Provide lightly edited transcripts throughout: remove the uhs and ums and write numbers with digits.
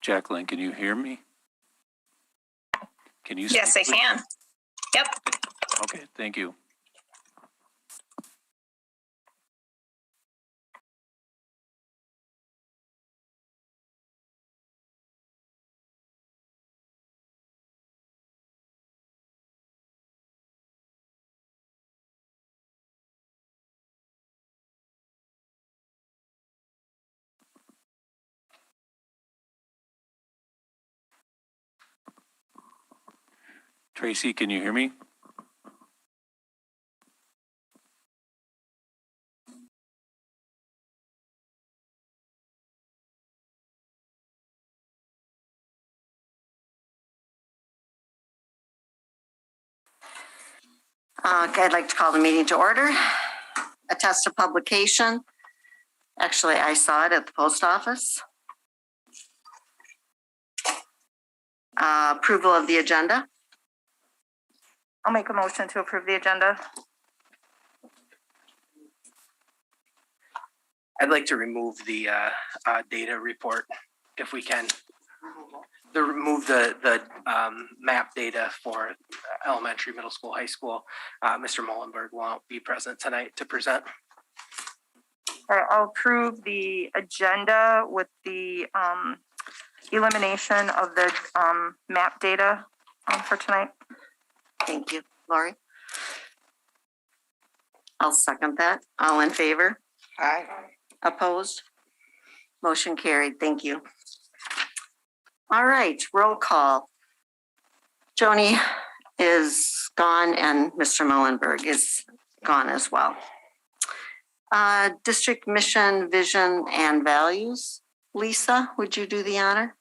Jacqueline, can you hear me? Can you? Yes, I can. Yep. Okay, thank you. Tracy, can you hear me? Okay, I'd like to call the meeting to order. Attest to publication. Actually, I saw it at the post office. Approval of the agenda. I'll make a motion to approve the agenda. I'd like to remove the data report if we can. Remove the map data for elementary, middle school, high school. Mr. Mullenberg won't be present tonight to present. All right, I'll approve the agenda with the elimination of the map data for tonight. Thank you, Lori. I'll second that. All in favor? Aye. Opposed? Motion carried. Thank you. All right, roll call. Joni is gone and Mr. Mullenberg is gone as well. District mission, vision, and values. Lisa, would you do the honor?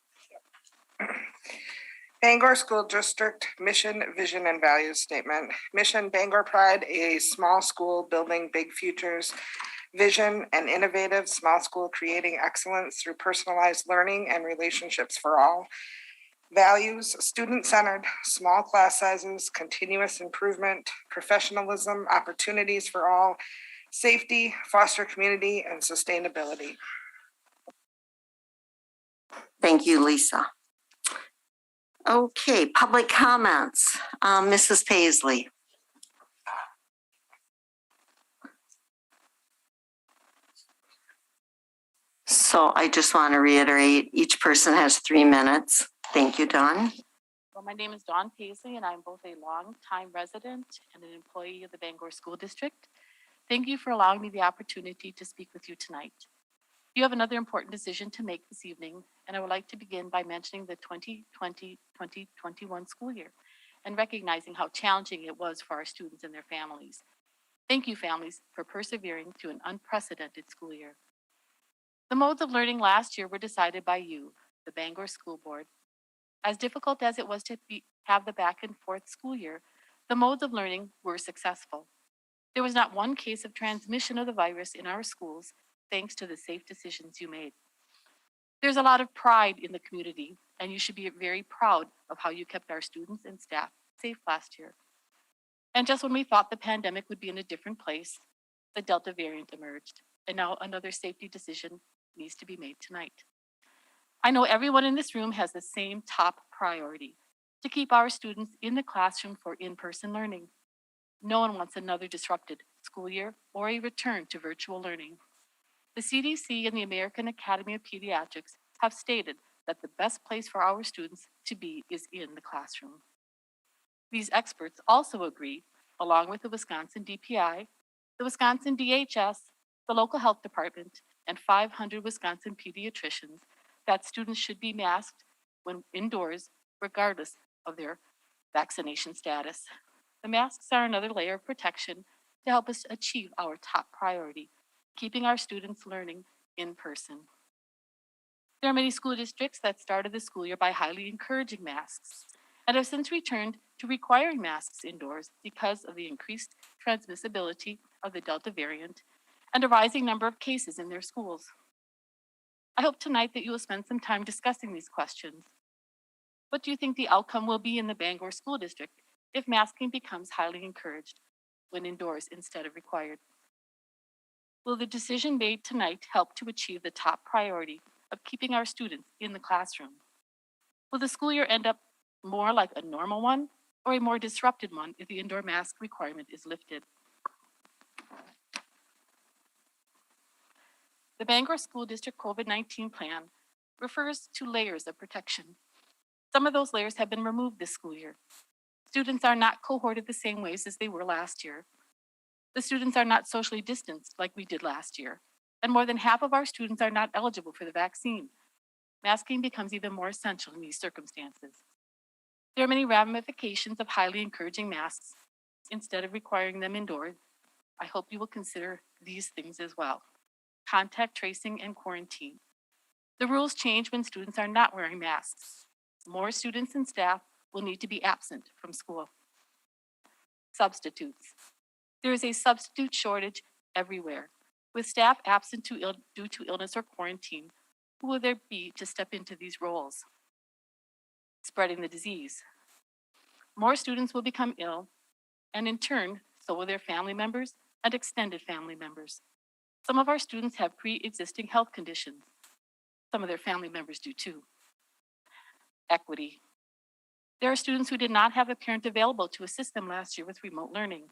Bangor School District Mission, Vision, and Values Statement. Mission, Bangor Pride, a small school building big futures. Vision, an innovative small school creating excellence through personalized learning and relationships for all. Values, student-centered, small class sizes, continuous improvement, professionalism, opportunities for all, safety, foster community, and sustainability. Thank you, Lisa. Okay, public comments. Mrs. Paisley. So I just want to reiterate, each person has 3 minutes. Thank you, Dawn. Well, my name is Dawn Paisley, and I'm both a longtime resident and an employee of the Bangor School District. Thank you for allowing me the opportunity to speak with you tonight. You have another important decision to make this evening, and I would like to begin by mentioning the 2020-2021 school year and recognizing how challenging it was for our students and their families. Thank you, families, for persevering through an unprecedented school year. The modes of learning last year were decided by you, the Bangor School Board. As difficult as it was to have the back and forth school year, the modes of learning were successful. There was not one case of transmission of the virus in our schools, thanks to the safe decisions you made. There's a lot of pride in the community, and you should be very proud of how you kept our students and staff safe last year. And just when we thought the pandemic would be in a different place, the Delta variant emerged, and now another safety decision needs to be made tonight. I know everyone in this room has the same top priority, to keep our students in the classroom for in-person learning. No one wants another disrupted school year or a return to virtual learning. The CDC and the American Academy of Pediatrics have stated that the best place for our students to be is in the classroom. These experts also agree, along with the Wisconsin DPI, the Wisconsin DHS, the local health department, and 500 Wisconsin pediatricians, that students should be masked when indoors, regardless of their vaccination status. The masks are another layer of protection to help us achieve our top priority, keeping our students learning in person. There are many school districts that started the school year by highly encouraging masks and have since returned to requiring masks indoors because of the increased transmissibility of the Delta variant and a rising number of cases in their schools. I hope tonight that you will spend some time discussing these questions. What do you think the outcome will be in the Bangor School District if masking becomes highly encouraged when indoors instead of required? Will the decision made tonight help to achieve the top priority of keeping our students in the classroom? Will the school year end up more like a normal one or a more disrupted one if the indoor mask requirement is lifted? The Bangor School District COVID-19 plan refers to layers of protection. Some of those layers have been removed this school year. Students are not cohorted the same ways as they were last year. The students are not socially distanced like we did last year. And more than half of our students are not eligible for the vaccine. Masking becomes even more essential in these circumstances. There are many ramifications of highly encouraging masks. Instead of requiring them indoors, I hope you will consider these things as well. Contact tracing and quarantine. The rules change when students are not wearing masks. More students and staff will need to be absent from school. Substitutes. There is a substitute shortage everywhere. With staff absent due to illness or quarantine, who will there be to step into these roles? Spreading the disease. More students will become ill, and in turn, so will their family members and extended family members. Some of our students have pre-existing health conditions. Some of their family members do too. Equity. There are students who did not have a parent available to assist them last year with remote learning.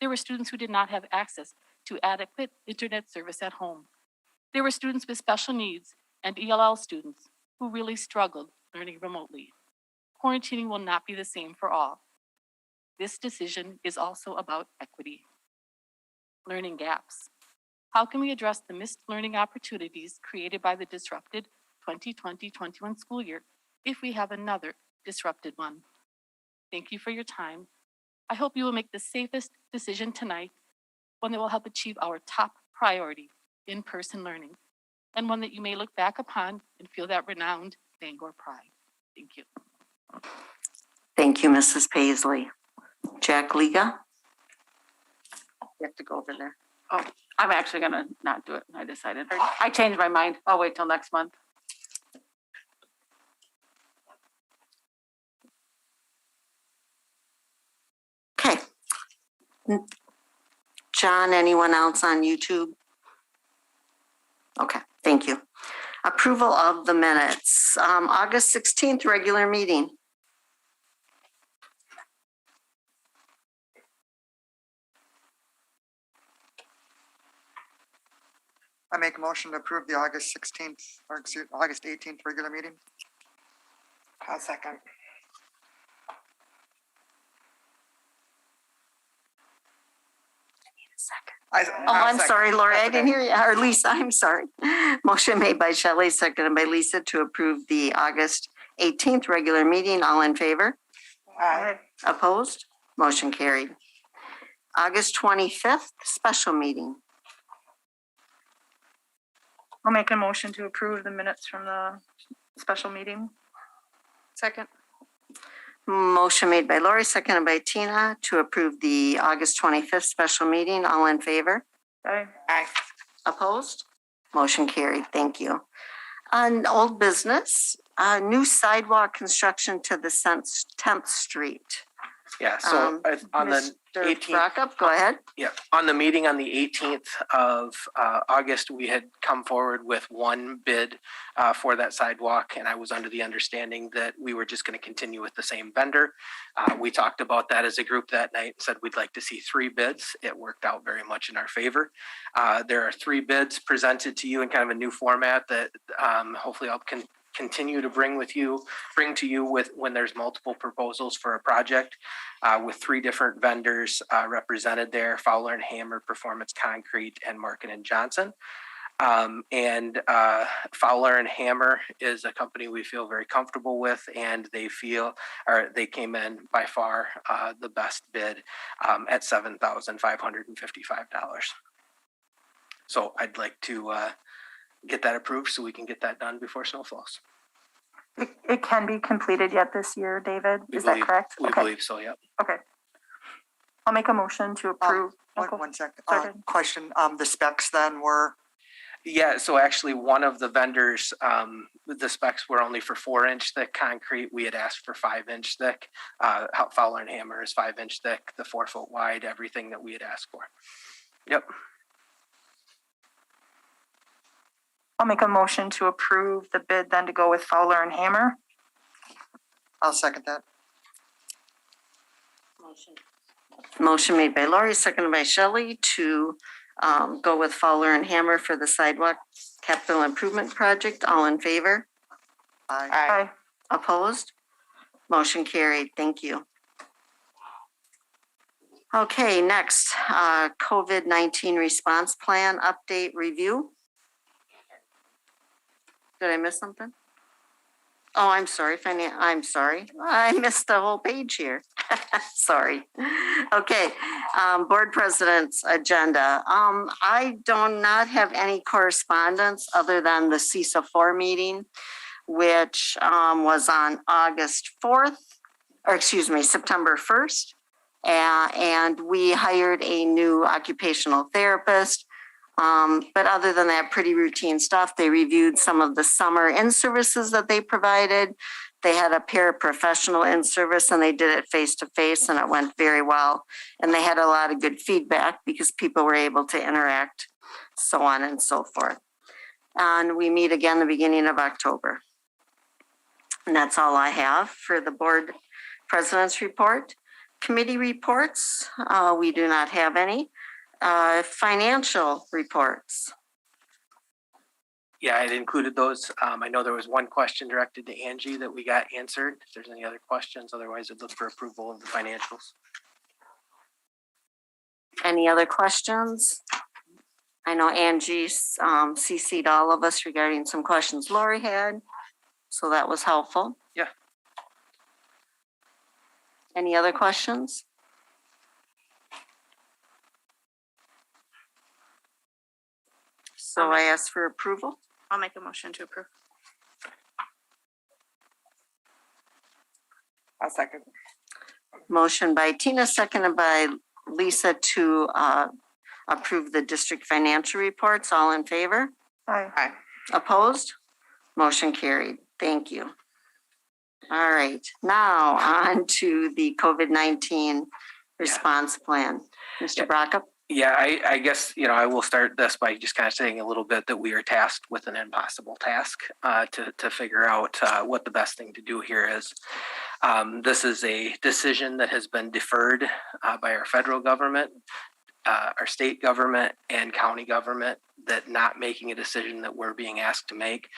There were students who did not have access to adequate internet service at home. There were students with special needs and ELL students who really struggled learning remotely. Quarantining will not be the same for all. This decision is also about equity. Learning gaps. How can we address the missed learning opportunities created by the disrupted 2020-21 school year if we have another disrupted one? Thank you for your time. I hope you will make the safest decision tonight, one that will help achieve our top priority, in-person learning, and one that you may look back upon and feel that renowned Bangor pride. Thank you. Thank you, Mrs. Paisley. Jack Liga? You have to go over there. Oh, I'm actually gonna not do it. I decided. I changed my mind. I'll wait till next month. Okay. John, anyone else on YouTube? Okay, thank you. Approval of the minutes. August 16th, regular meeting. I make a motion to approve the August 16th, or excuse, August 18th regular meeting. I'll second. I'm sorry, Lori, I didn't hear you. Or Lisa, I'm sorry. Motion made by Shelley, seconded by Lisa to approve the August 18th regular meeting. All in favor? Aye. Opposed? Motion carried. August 25th, special meeting. I'll make a motion to approve the minutes from the special meeting. Second. Motion made by Lori, seconded by Tina to approve the August 25th special meeting. All in favor? Aye. Aye. Opposed? Motion carried. Thank you. On old business, new sidewalk construction to the 10th Street. Yeah, so on the Mr. 18th, Brockup, go ahead. yeah, on the meeting on the 18th of August, we had come forward with one bid for that sidewalk, and I was under the understanding that we were just going to continue with the same vendor. We talked about that as a group that night and said we'd like to see 3 bids. It worked out very much in our favor. There are 3 bids presented to you in kind of a new format that hopefully I'll continue to bring to you with when there's multiple proposals for a project with 3 different vendors represented there: Fowler and Hammer, Performance Concrete, and Markin and Johnson. And Fowler and Hammer is a company we feel very comfortable with, and they came in by far the best bid at $7,555. So I'd like to get that approved so we can get that done before snow falls. It can be completed yet this year, David? Is that correct? We Okay. believe so, yep. Okay. I'll make a motion to approve. One sec. Sorry. Question, the specs then were, Yeah, so actually one of the vendors, the specs were only for 4-inch thick concrete. We had asked for 5-inch thick. Fowler and Hammer is 5-inch thick, the 4-foot wide, everything that we had asked for. Yep. I'll make a motion to approve the bid then to go with Fowler and Hammer. I'll second that. Motion made by Lori, seconded by Shelley to go with Fowler and Hammer for the sidewalk capital improvement project. All in favor? Aye. Aye. Opposed? Motion carried. Thank you. Okay, next, COVID-19 response plan update review. Did I miss something? Oh, I'm sorry, I'm sorry. I missed the whole page here. Sorry. Okay, board president's agenda. I do not have any correspondence other than the CISA 4 meeting, which was on August 4th, or excuse me, September 1st. And we hired a new occupational therapist. But other than that, pretty routine stuff. They reviewed some of the summer in-services that they provided. They had a paraprofessional in-service and they did it face-to-face and it went very well. And they had a lot of good feedback because people were able to interact, so on and so forth. And we meet again the beginning of October. And that's all I have for the board president's report. Committee reports, we do not have any. Financial reports. Yeah, I had included those. I know there was one question directed to Angie that we got answered. If there's any other questions, otherwise I'd look for approval of the financials. Any other questions? I know Angie CC'd all of us regarding some questions Lori had, so that was helpful. Yeah. Any other questions? So I ask for approval. I'll make a motion to approve. I'll second. Motion by Tina, seconded by Lisa to approve the district financial reports. All in favor? Aye. Aye. Opposed? Motion carried. Thank you. All right, now on to the COVID-19 response plan. Mr. Brockup? Yeah, I guess, I will start this by just kind of saying a little bit that we are tasked with an impossible task to figure out what the best thing to do here is. This is a decision that has been deferred by our federal government, our state government, and county government, that not making a decision that we're being asked to make.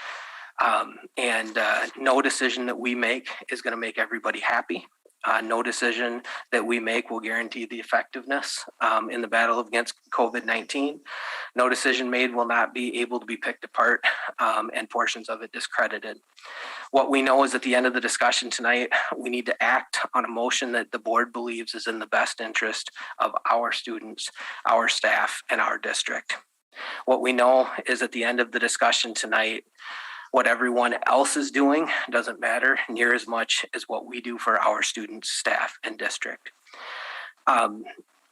And no decision that we make is going to make everybody happy. No decision that we make will guarantee the effectiveness in the battle against COVID-19. No decision made will not be able to be picked apart and portions of it discredited. What we know is at the end of the discussion tonight, we need to act on a motion that the board believes is in the best interest of our students, our staff, and our district. What we know is at the end of the discussion tonight, what everyone else is doing doesn't matter near as much as what we do for our students, staff, and district. On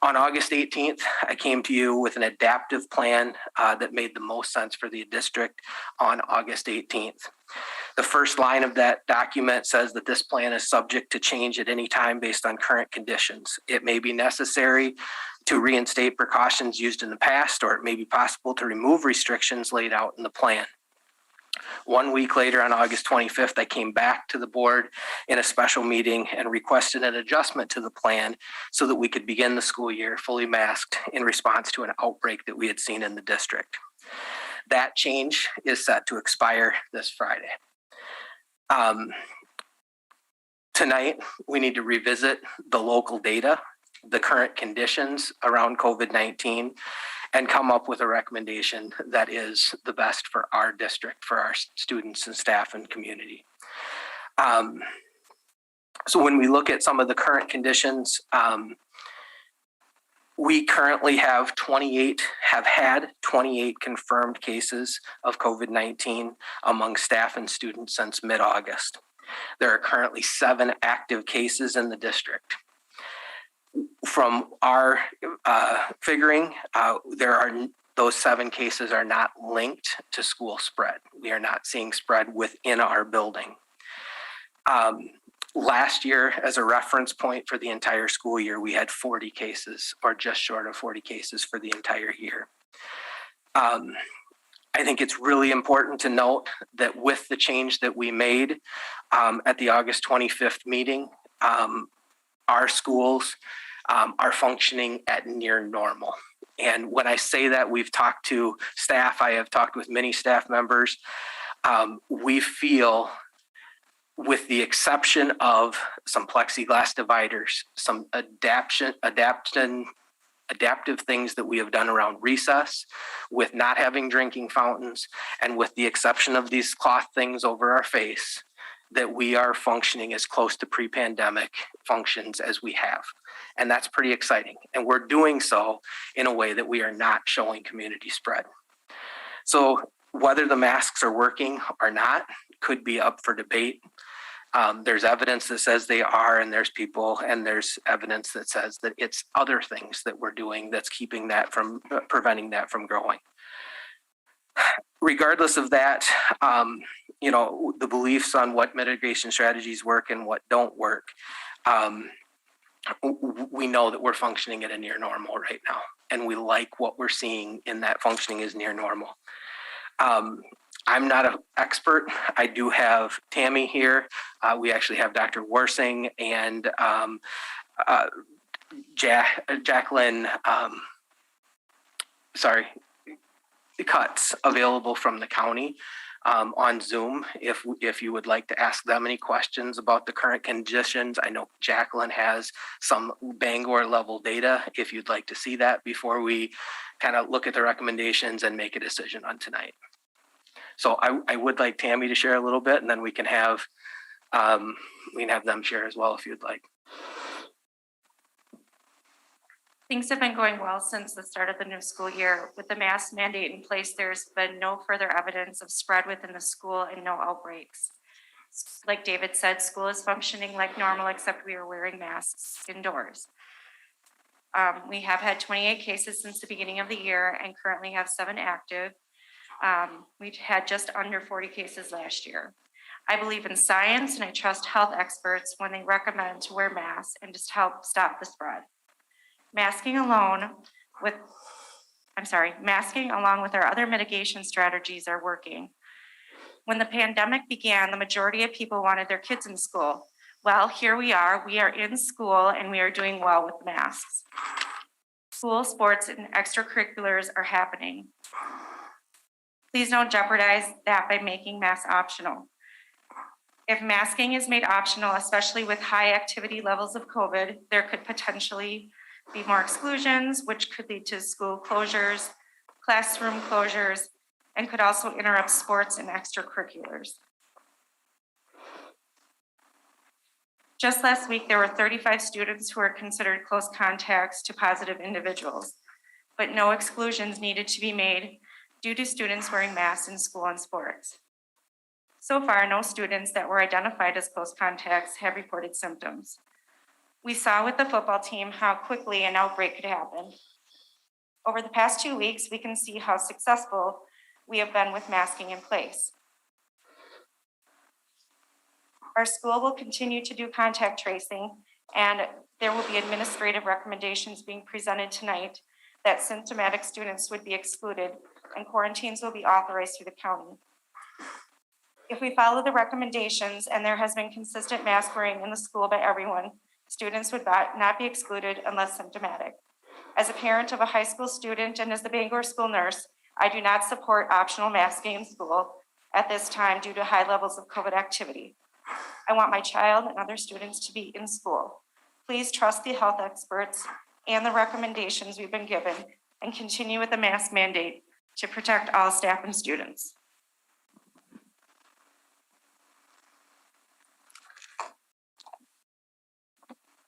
August 18th, I came to you with an adaptive plan that made the most sense for the district on August 18th. The first line of that document says that this plan is subject to change at any time based on current conditions. It may be necessary to reinstate precautions used in the past, or it may be possible to remove restrictions laid out in the plan. 1 week later, on August 25th, I came back to the board in a special meeting and requested an adjustment to the plan so that we could begin the school year fully masked in response to an outbreak that we had seen in the district. That change is set to expire this Friday. Tonight, we need to revisit the local data, the current conditions around COVID-19, and come up with a recommendation that is the best for our district, for our students and staff and community. So when we look at some of the current conditions, we currently have had 28 confirmed cases of COVID-19 among staff and students since mid-August. There are currently 7 active cases in the district. From our figuring, those 7 cases are not linked to school spread. We are not seeing spread within our building. Last year, as a reference point for the entire school year, we had 40 cases, or just short of 40 cases for the entire year. I think it's really important to note that with the change that we made at the August 25th meeting, our schools are functioning at near normal. And when I say that, we've talked to staff, I have talked with many staff members. We feel, with the exception of some plexiglass dividers, some adaptive things that we have done around recess, with not having drinking fountains, and with the exception of these cloth things over our face, that we are functioning as close to pre-pandemic functions as we have. And that's pretty exciting. And we're doing so in a way that we are not showing community spread. So whether the masks are working or not could be up for debate. There's evidence that says they are, and there's evidence that says that it's other things that we're doing that's keeping that from, preventing that from growing. Regardless of that, the beliefs on what mitigation strategies work and what don't work, we know that we're functioning at a near normal right now, and we like what we're seeing in that functioning is near normal. I'm not an expert. I do have Tammy here. We actually have Dr. Worsing and Jacqueline, Cuts available from the county on Zoom if you would like to ask them any questions about the current conditions. I know Jacqueline has some Bangor level data if you'd like to see that before we kind of look at the recommendations and make a decision on tonight. So I would like Tammy to share a little bit, and then we can have them share as well if you'd like. Things have been going well since the start of the new school year. With the mask mandate in place, there's been no further evidence of spread within the school and no outbreaks. Like David said, school is functioning like normal, except we are wearing masks indoors. We have had 28 cases since the beginning of the year and currently have 7 active. We've had just under 40 cases last year. I believe in science and I trust health experts when they recommend to wear masks and just help stop the spread. Masking along with our other mitigation strategies are working. When the pandemic began, the majority of people wanted their kids in school. Well, here we are in school and we are doing well with masks. School sports and extracurriculars are happening. Please don't jeopardize that by making masks optional. If masking is made optional, especially with high activity levels of COVID, there could potentially be more exclusions, which could lead to school closures, classroom closures, and could also interrupt sports and extracurriculars. Just last week, there were 35 students who were considered close contacts to positive individuals, but no exclusions needed to be made due to students wearing masks in school and sports. So far, no students that were identified as close contacts have reported symptoms. We saw with the football team how quickly an outbreak could happen. Over the past 2 weeks, we can see how successful we have been with masking in place. Our school will continue to do contact tracing, and there will be administrative recommendations being presented tonight that symptomatic students would be excluded and quarantines will be authorized through the county. If we follow the recommendations and there has been consistent mask wearing in the school by everyone, students would not be excluded unless symptomatic. As a parent of a high school student and as the Bangor school nurse, I do not support optional masking in school at this time due to high levels of COVID activity. I want my child and other students to be in school. Please trust the health experts and the recommendations we've been given and continue with the mask mandate to protect all staff and students.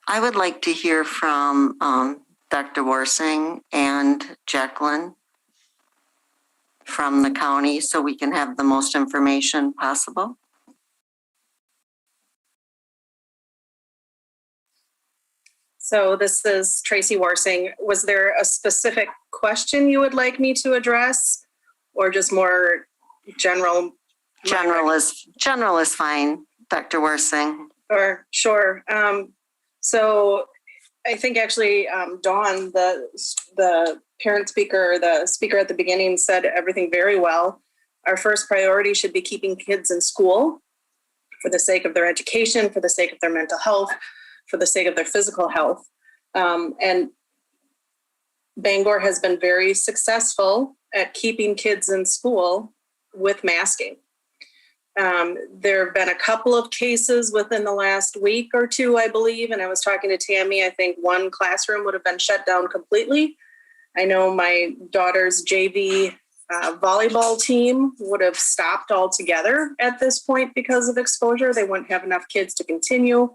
I would like to hear from Dr. Worsing and Jacqueline from the county so we can have the most information possible. So this is Tracy Worsing. Was there a specific question you would like me to address or just more general? General is fine, Dr. Worsing. Sure. So I think actually Dawn, the parent speaker, the speaker at the beginning said everything very well. Our first priority should be keeping kids in school for the sake of their education, for the sake of their mental health, for the sake of their physical health. And Bangor has been very successful at keeping kids in school with masking. There have been a couple of cases within the last week or two, I believe, and I was talking to Tammy, I think one classroom would have been shut down completely. I know my daughter's JV volleyball team would have stopped altogether at this point because of exposure. They wouldn't have enough kids to continue.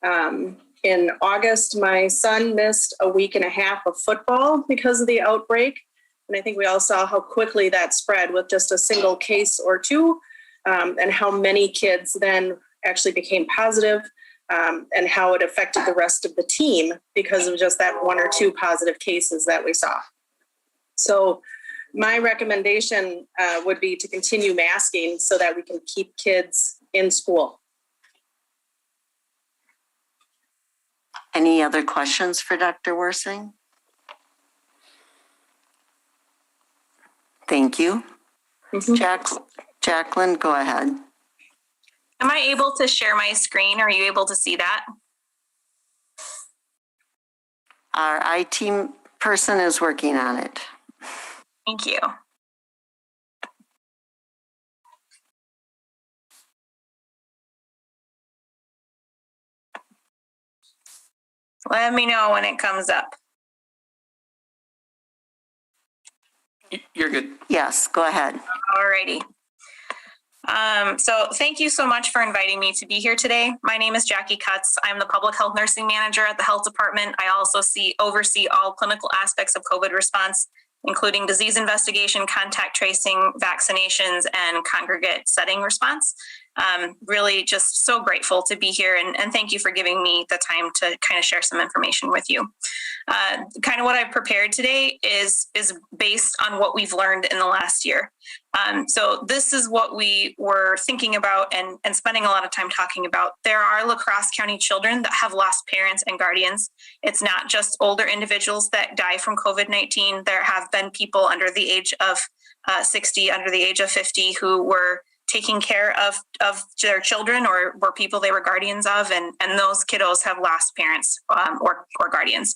In August, my son missed a week and a half of football because of the outbreak. And I think we all saw how quickly that spread with just a single case or two, and how many kids then actually became positive, and how it affected the rest of the team because of just that one or two positive cases that we saw. So my recommendation would be to continue masking so that we can keep kids in school. Any other questions for Dr. Worsing? Thank you. Jacqueline, go ahead. Am I able to share my screen? Are you able to see that? Our IT person is working on it. Thank you. Let me know when it comes up. You're good. Yes, go ahead. Alrighty. So thank you so much for inviting me to be here today. My name is Jackie Cutts. I'm the public health nursing manager at the health department. I also oversee all clinical aspects of COVID response, including disease investigation, contact tracing, vaccinations, and congregate setting response. Really just so grateful to be here, and thank you for giving me the time to kind of share some information with you. Kind of what I've prepared today is based on what we've learned in the last year. So this is what we were thinking about and spending a lot of time talking about. There are La Crosse County children that have lost parents and guardians. It's not just older individuals that die from COVID-19. There have been people under the age of 60, under the age of 50 who were taking care of their children or were people they were guardians of, and those kiddos have lost parents or guardians.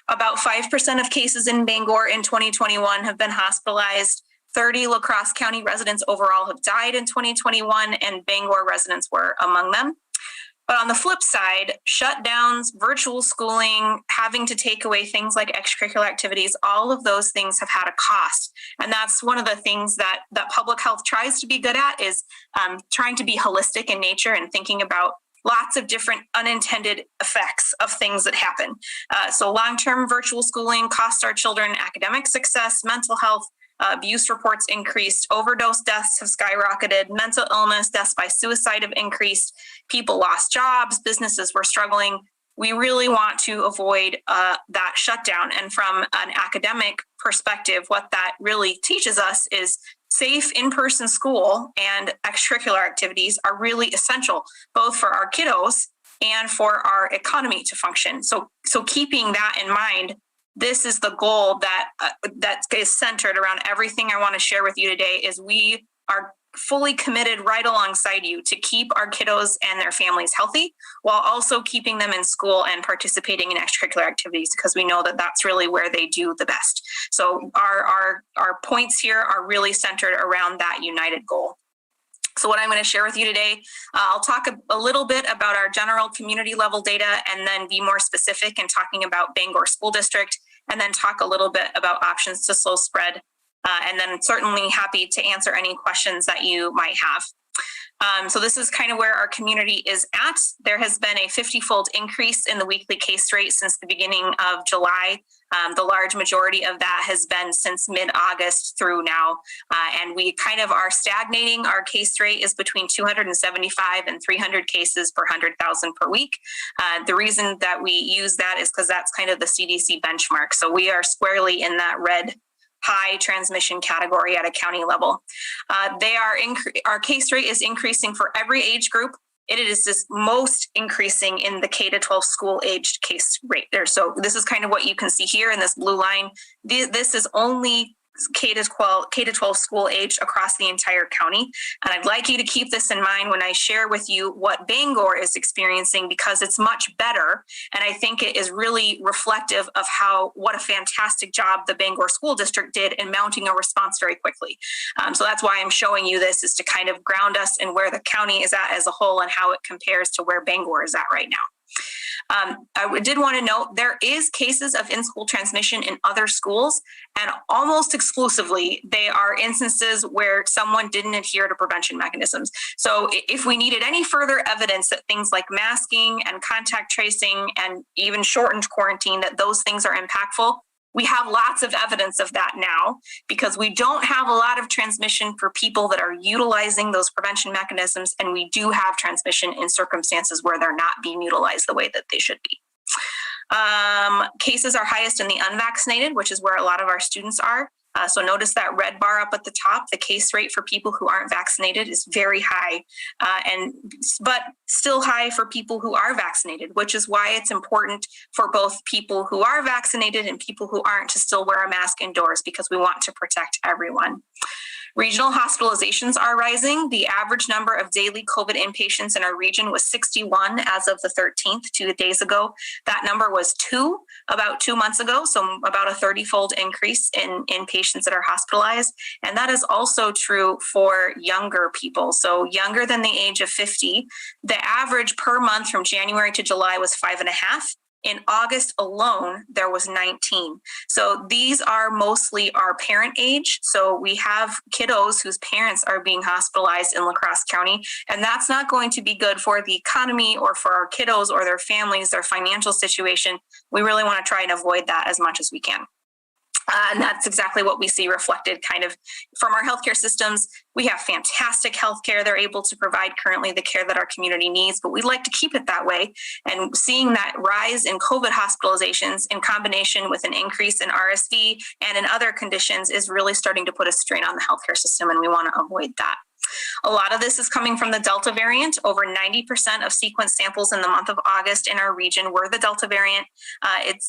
About 5% of cases in Bangor in 2021 have been hospitalized. 30 La Crosse County residents overall have died in 2021, and Bangor residents were among them. But on the flip side, shutdowns, virtual schooling, having to take away things like extracurricular activities, all of those things have had a cost. And that's one of the things that public health tries to be good at, is trying to be holistic in nature and thinking about lots of different unintended effects of things that happen. So long-term virtual schooling costs our children academic success, mental health, abuse reports increased, overdose deaths have skyrocketed, mental illness, deaths by suicide have increased, people lost jobs, businesses were struggling. We really want to avoid that shutdown. And from an academic perspective, what that really teaches us is safe in-person school and extracurricular activities are really essential, both for our kiddos and for our economy to function. So keeping that in mind, this is the goal that is centered around everything I want to share with you today. Is we are fully committed right alongside you to keep our kiddos and their families healthy while also keeping them in school and participating in extracurricular activities, because we know that that's really where they do the best. So our points here are really centered around that united goal. So what I'm going to share with you today, I'll talk a little bit about our general community level data and then be more specific in talking about Bangor School District, and then talk a little bit about options to slow spread. And then certainly happy to answer any questions that you might have. So this is kind of where our community is at. There has been a 50-fold increase in the weekly case rate since the beginning of July. The large majority of that has been since mid-August through now. And we kind of are stagnating. Our case rate is between 275 and 300 cases per 100,000 per week. The reason that we use that is because that's kind of the CDC benchmark. So we are squarely in that red high transmission category at a county level. Our case rate is increasing for every age group. it is just most increasing in the K to 12 school aged case rate there. So this is kind of what you can see here in this blue line. This is only K to 12 school age across the entire county. And I'd like you to keep this in mind when I share with you what Bangor is experiencing, because it's much better. And I think it is really reflective of what a fantastic job the Bangor School District did in mounting a response very quickly. So that's why I'm showing you this, is to kind of ground us in where the county is at as a whole and how it compares to where Bangor is at right now. I did want to note there is cases of in-school transmission in other schools, and almost exclusively they are instances where someone didn't adhere to prevention mechanisms. So if we needed any further evidence that things like masking and contact tracing and even shortened quarantine, that those things are impactful, we have lots of evidence of that now, because we don't have a lot of transmission for people that are utilizing those prevention mechanisms, and we do have transmission in circumstances where they're not being utilized the way that they should be. Cases are highest in the unvaccinated, which is where a lot of our students are. So notice that red bar up at the top. The case rate for people who aren't vaccinated is very high, but still high for people who are vaccinated, which is why it's important for both people who are vaccinated and people who aren't to still wear a mask indoors, because we want to protect everyone. Regional hospitalizations are rising. The average number of daily COVID inpatients in our region was 61 as of the 13th, 2 days ago. That number was 2 about 2 months ago, so about a 30-fold increase in patients that are hospitalized. And that is also true for younger people. So younger than the age of 50, the average per month from January to July was 5.5. In August alone, there was 19. So these are mostly our parent age. So we have kiddos whose parents are being hospitalized in La Crosse County, and that's not going to be good for the economy or for our kiddos or their families, their financial situation. We really want to try and avoid that as much as we can. And that's exactly what we see reflected kind of from our healthcare systems. We have fantastic healthcare. They're able to provide currently the care that our community needs, but we'd like to keep it that way. And seeing that rise in COVID hospitalizations in combination with an increase in RSV and in other conditions is really starting to put a strain on the healthcare system, and we want to avoid that. A lot of this is coming from the Delta variant. Over 90% of sequence samples in the month of August in our region were the Delta variant.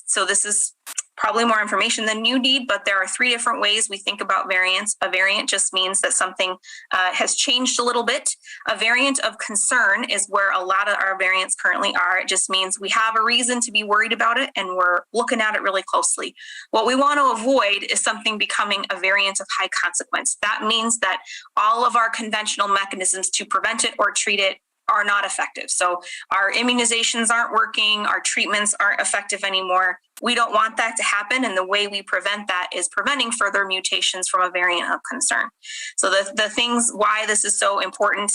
So this is probably more information than you need, but there are 3 different ways we think about variants. A variant just means that something has changed a little bit. A variant of concern is where a lot of our variants currently are. It just means we have a reason to be worried about it, and we're looking at it really closely. What we want to avoid is something becoming a variant of high consequence. That means that all of our conventional mechanisms to prevent it or treat it are not effective. So our immunizations aren't working, our treatments aren't effective anymore. We don't want that to happen, and the way we prevent that is preventing further mutations from a variant of concern. So the things why this is so important,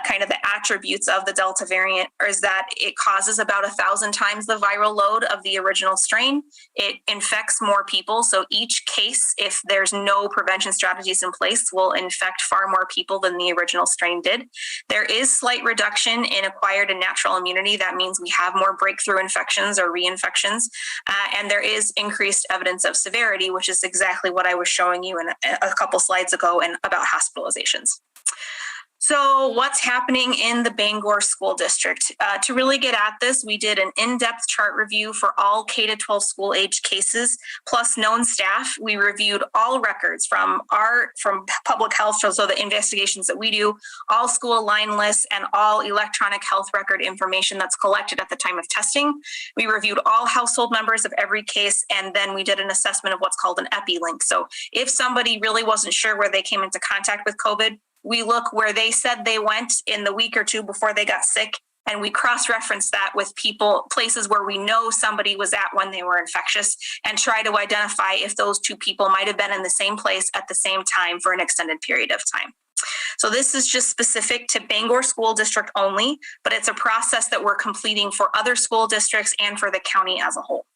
kind of the attributes of the Delta variant, is that it causes about 1,000 times the viral load of the original strain. It infects more people. So each case, if there's no prevention strategies in place, will infect far more people than the original strain did. There is slight reduction in acquired and natural immunity. That means we have more breakthrough infections or reinfections. And there is increased evidence of severity, which is exactly what I was showing you in a couple slides ago and about hospitalizations. So what's happening in the Bangor School District? To really get at this, we did an in-depth chart review for all K-12 school age cases, plus known staff. We reviewed all records from public health, so the investigations that we do, all school line lists, and all electronic health record information that's collected at the time of testing. We reviewed all household members of every case, and then we did an assessment of what's called an epi link. So if somebody really wasn't sure where they came into contact with COVID, we look where they said they went in the week or 2 before they got sick, and we cross-reference that with places where we know somebody was at when they were infectious, and try to identify if those 2 people might have been in the same place at the same time for an extended period of time. So this is just specific to Bangor School District only, but it's a process that we're completing for other school districts and for the county as a whole.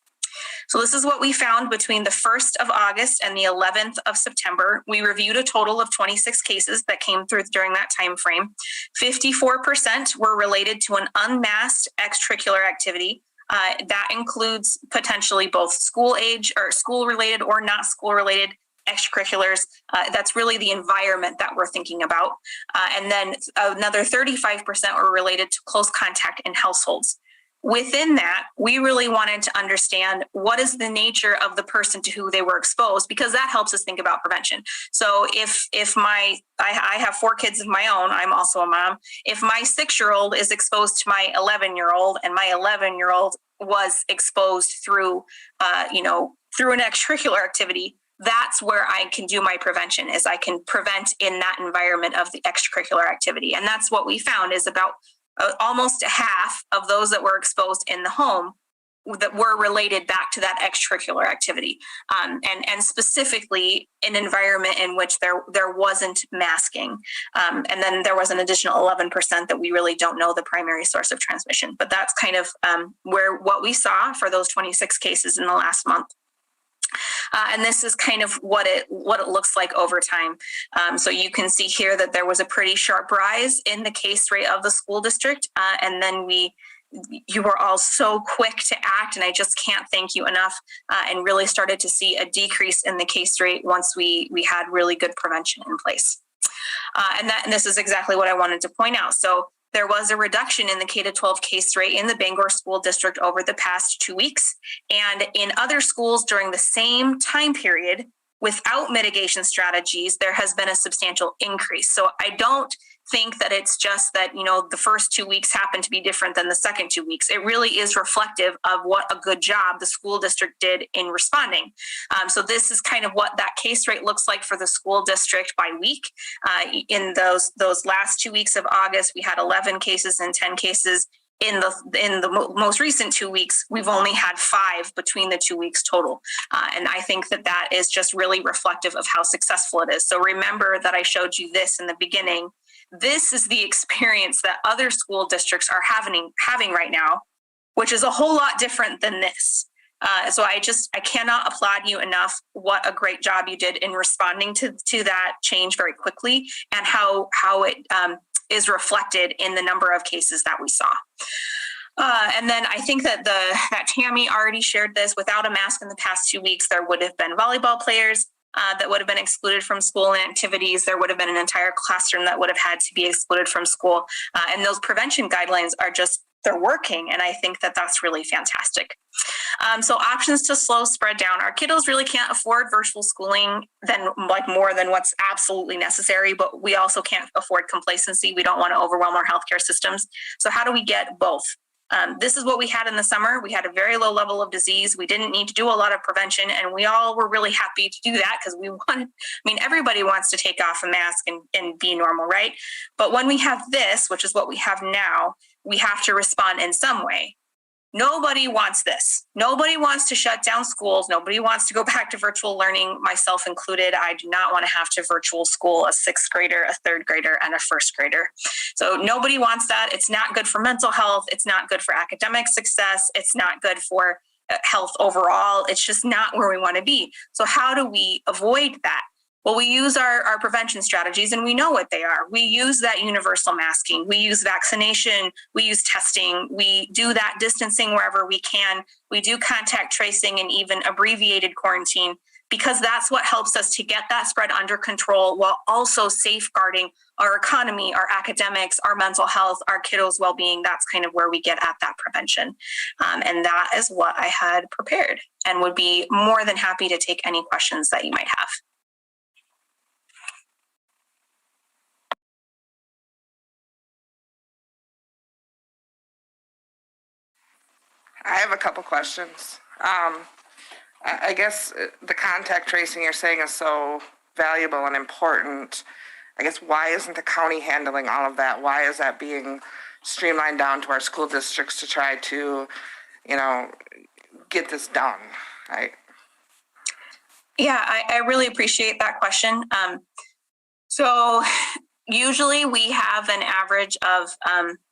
So this is what we found between the 1st of August and the 11th of September. We reviewed a total of 26 cases that came through during that time frame. 54% were related to an unmasked extracurricular activity. That includes potentially both school age or school related or not school related. extracurriculars. That's really the environment that we're thinking about. And then another 35% were related to close contact in households. Within that, we really wanted to understand what is the nature of the person to who they were exposed, because that helps us think about prevention. So if I have 4 kids of my own, I'm also a mom. If my 6-year-old is exposed to my 11-year-old and my 11-year-old was exposed through, through an extracurricular activity, that's where I can do my prevention, is I can prevent in that environment of the extracurricular activity. And that's what we found, is about almost half of those that were exposed in the home that were related back to that extracurricular activity, and specifically an environment in which there wasn't masking. And then there was an additional 11% that we really don't know the primary source of transmission. But that's kind of what we saw for those 26 cases in the last month. And this is kind of what it looks like over time. So you can see here that there was a pretty sharp rise in the case rate of the school district. And then you were all so quick to act, and I just can't thank you enough, and really started to see a decrease in the case rate once we had really good prevention in place. And this is exactly what I wanted to point out. So there was a reduction in the K-12 case rate in the Bangor School District over the past 2 weeks. And in other schools during the same time period, without mitigation strategies, there has been a substantial increase. So I don't think that it's just that, the first 2 weeks happen to be different than the second 2 weeks. It really is reflective of what a good job the school district did in responding. So this is kind of what that case rate looks like for the school district by week. In those last 2 weeks of August, we had 11 cases and 10 cases. In the most recent 2 weeks, we've only had 5 between the 2 weeks total. And I think that is just really reflective of how successful it is. So remember that I showed you this in the beginning. This is the experience that other school districts are having right now, which is a whole lot different than this. So I cannot applaud you enough. What a great job you did in responding to that change very quickly, and how it is reflected in the number of cases that we saw. And then I think that Tammy already shared this. Without a mask in the past 2 weeks, there would have been volleyball players that would have been excluded from school and activities. There would have been an entire classroom that would have had to be excluded from school. And those prevention guidelines they're working. And I think that that's really fantastic. So options to slow spread down. Our kiddos really can't afford virtual schooling more than what's absolutely necessary, but we also can't afford complacency. We don't want to overwhelm our healthcare systems. So how do we get both? This is what we had in the summer. We had a very low level of disease. We didn't need to do a lot of prevention, and we all were really happy to do that because everybody wants to take off a mask and be normal, right? But when we have this, which is what we have now, we have to respond in some way. Nobody wants this. Nobody wants to shut down schools. Nobody wants to go back to virtual learning, myself included. I do not want to have to virtual school a 6th grader, a 3rd grader, and a 1st grader. So nobody wants that. It's not good for mental health. It's not good for academic success. It's not good for health overall. It's just not where we want to be. So how do we avoid that? Well, we use our prevention strategies, and we know what they are. We use that universal masking. We use vaccination. We use testing. We do that distancing wherever we can. We do contact tracing and even abbreviated quarantine, because that's what helps us to get that spread under control while also safeguarding our economy, our academics, our mental health, our kiddos' well-being. That's kind of where we get at that prevention. And that is what I had prepared, and would be more than happy to take any questions that you might have. I have a couple questions. I guess the contact tracing you're saying is so valuable and important. I guess why isn't the county handling all of that? Why is that being streamlined down to our school districts to try to, get this done? Yeah, I really appreciate that question. So usually we have an average of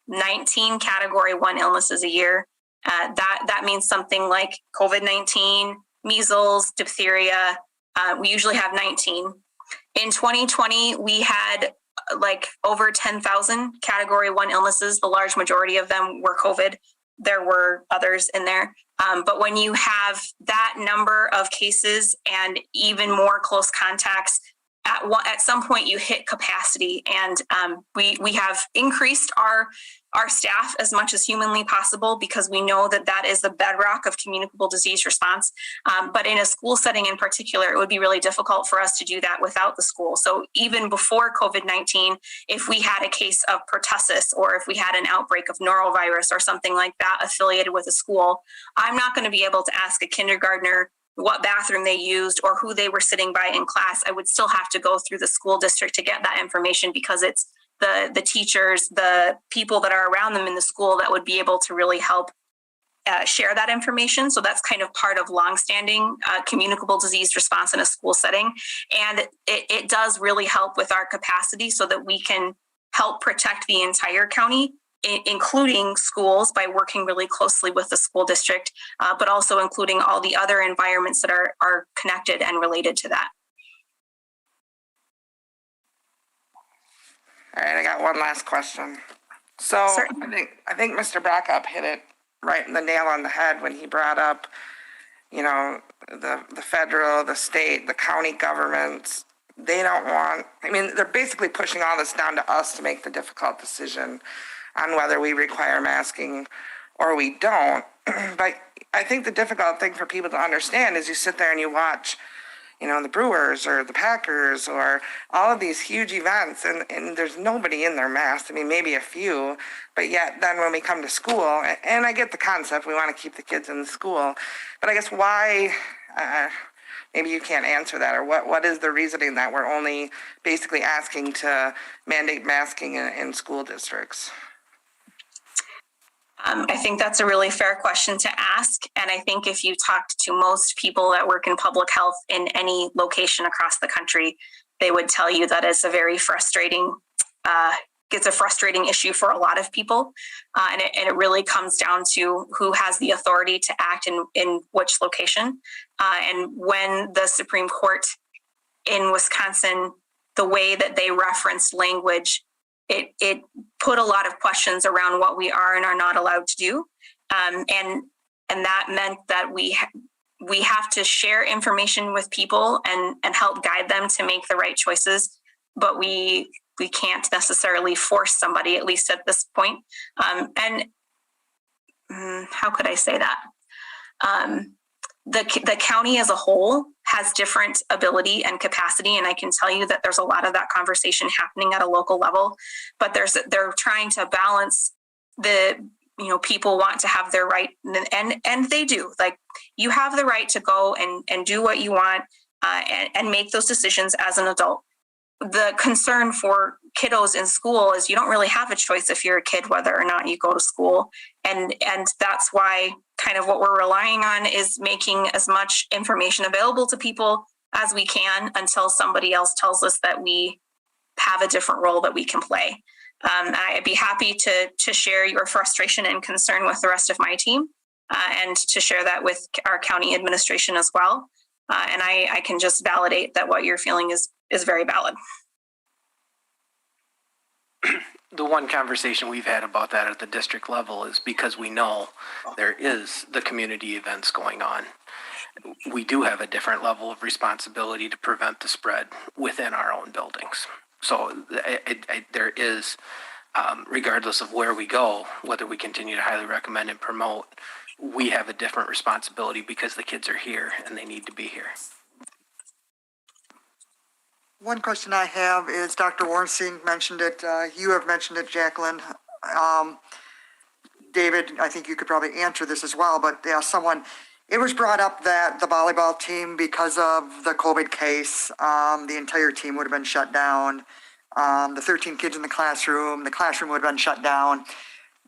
19 Category 1 illnesses a year. That means something like COVID-19, measles, diphtheria. We usually have 19. In 2020, we had over 10,000 Category 1 illnesses. The large majority of them were COVID. there were others in there. But when you have that number of cases and even more close contacts, at some point you hit capacity, and we have increased our staff as much as humanly possible because we know that that is the bedrock of communicable disease response. But in a school setting in particular, it would be really difficult for us to do that without the school. So even before COVID-19, if we had a case of pertussis or if we had an outbreak of norovirus or something like that affiliated with a school, I'm not going to be able to ask a kindergartner what bathroom they used or who they were sitting by in class. I would still have to go through the school district to get that information because it's the teachers, the people that are around them in the school that would be able to really help share that information. So that's kind of part of longstanding communicable disease response in a school setting. And it does really help with our capacity so that we can help protect the entire county, including schools, by working really closely with the school district, but also including all the other environments that are connected and related to that. All right, I got one last question. So Certainly. I think Mr. Backup hit it right in the nail on the head when he brought up, you know, the federal, the state, the county governments. They don't want, I mean, they're basically pushing all this down to us to make the difficult decision on whether we require masking or we don't. But I think the difficult thing for people to understand is you sit there and you watch, you know, the Brewers or the Packers or all of these huge events, and there's nobody in their mask. I mean, maybe a few, but yet then when we come to school, and I get the concept, we want to keep the kids in the school, but I guess why, maybe you can't answer that, or what is the reasoning that we're only basically asking to mandate masking in school districts? I think that's a really fair question to ask. And I think if you talked to most people that work in public health in any location across the country, they would tell you that it's a very frustrating, it's a frustrating issue for a lot of people. And it really comes down to who has the authority to act in which location. And when the Supreme Court in Wisconsin, the way that they referenced language, it put a lot of questions around what we are and are not allowed to do. And that meant that we have to share information with people and help guide them to make the right choices. But we can't necessarily force somebody, at least at this point. And how could I say that? The county as a whole has different ability and capacity, and I can tell you that there's a lot of that conversation happening at a local level. But they're trying to balance people want to have their right, and they do. Like, you have the right to go and do what you want and make those decisions as an adult. The concern for kiddos in school is you don't really have a choice if you're a kid whether or not you go to school, and that's why kind of what we're relying on is making as much information available to people as we can until somebody else tells us that we have a different role that we can play. I'd be happy to share your frustration and concern with the rest of my team and to share that with our county administration as well. And I can just validate that what you're feeling is very valid. The one conversation we've had about that at the district level is because we know there is the community events going on. We do have a different level of responsibility to prevent the spread within our own buildings. So there is, regardless of where we go, whether we continue to highly recommend and promote, we have a different responsibility because the kids are here and they need to be here. One question I have is Dr. Warnstein mentioned it. You have mentioned it, Jacqueline. David, I think you could probably answer this as well, but it was brought up that the volleyball team, because of the COVID case, the entire team would have been shut down. The 13 kids in the classroom would have been shut down.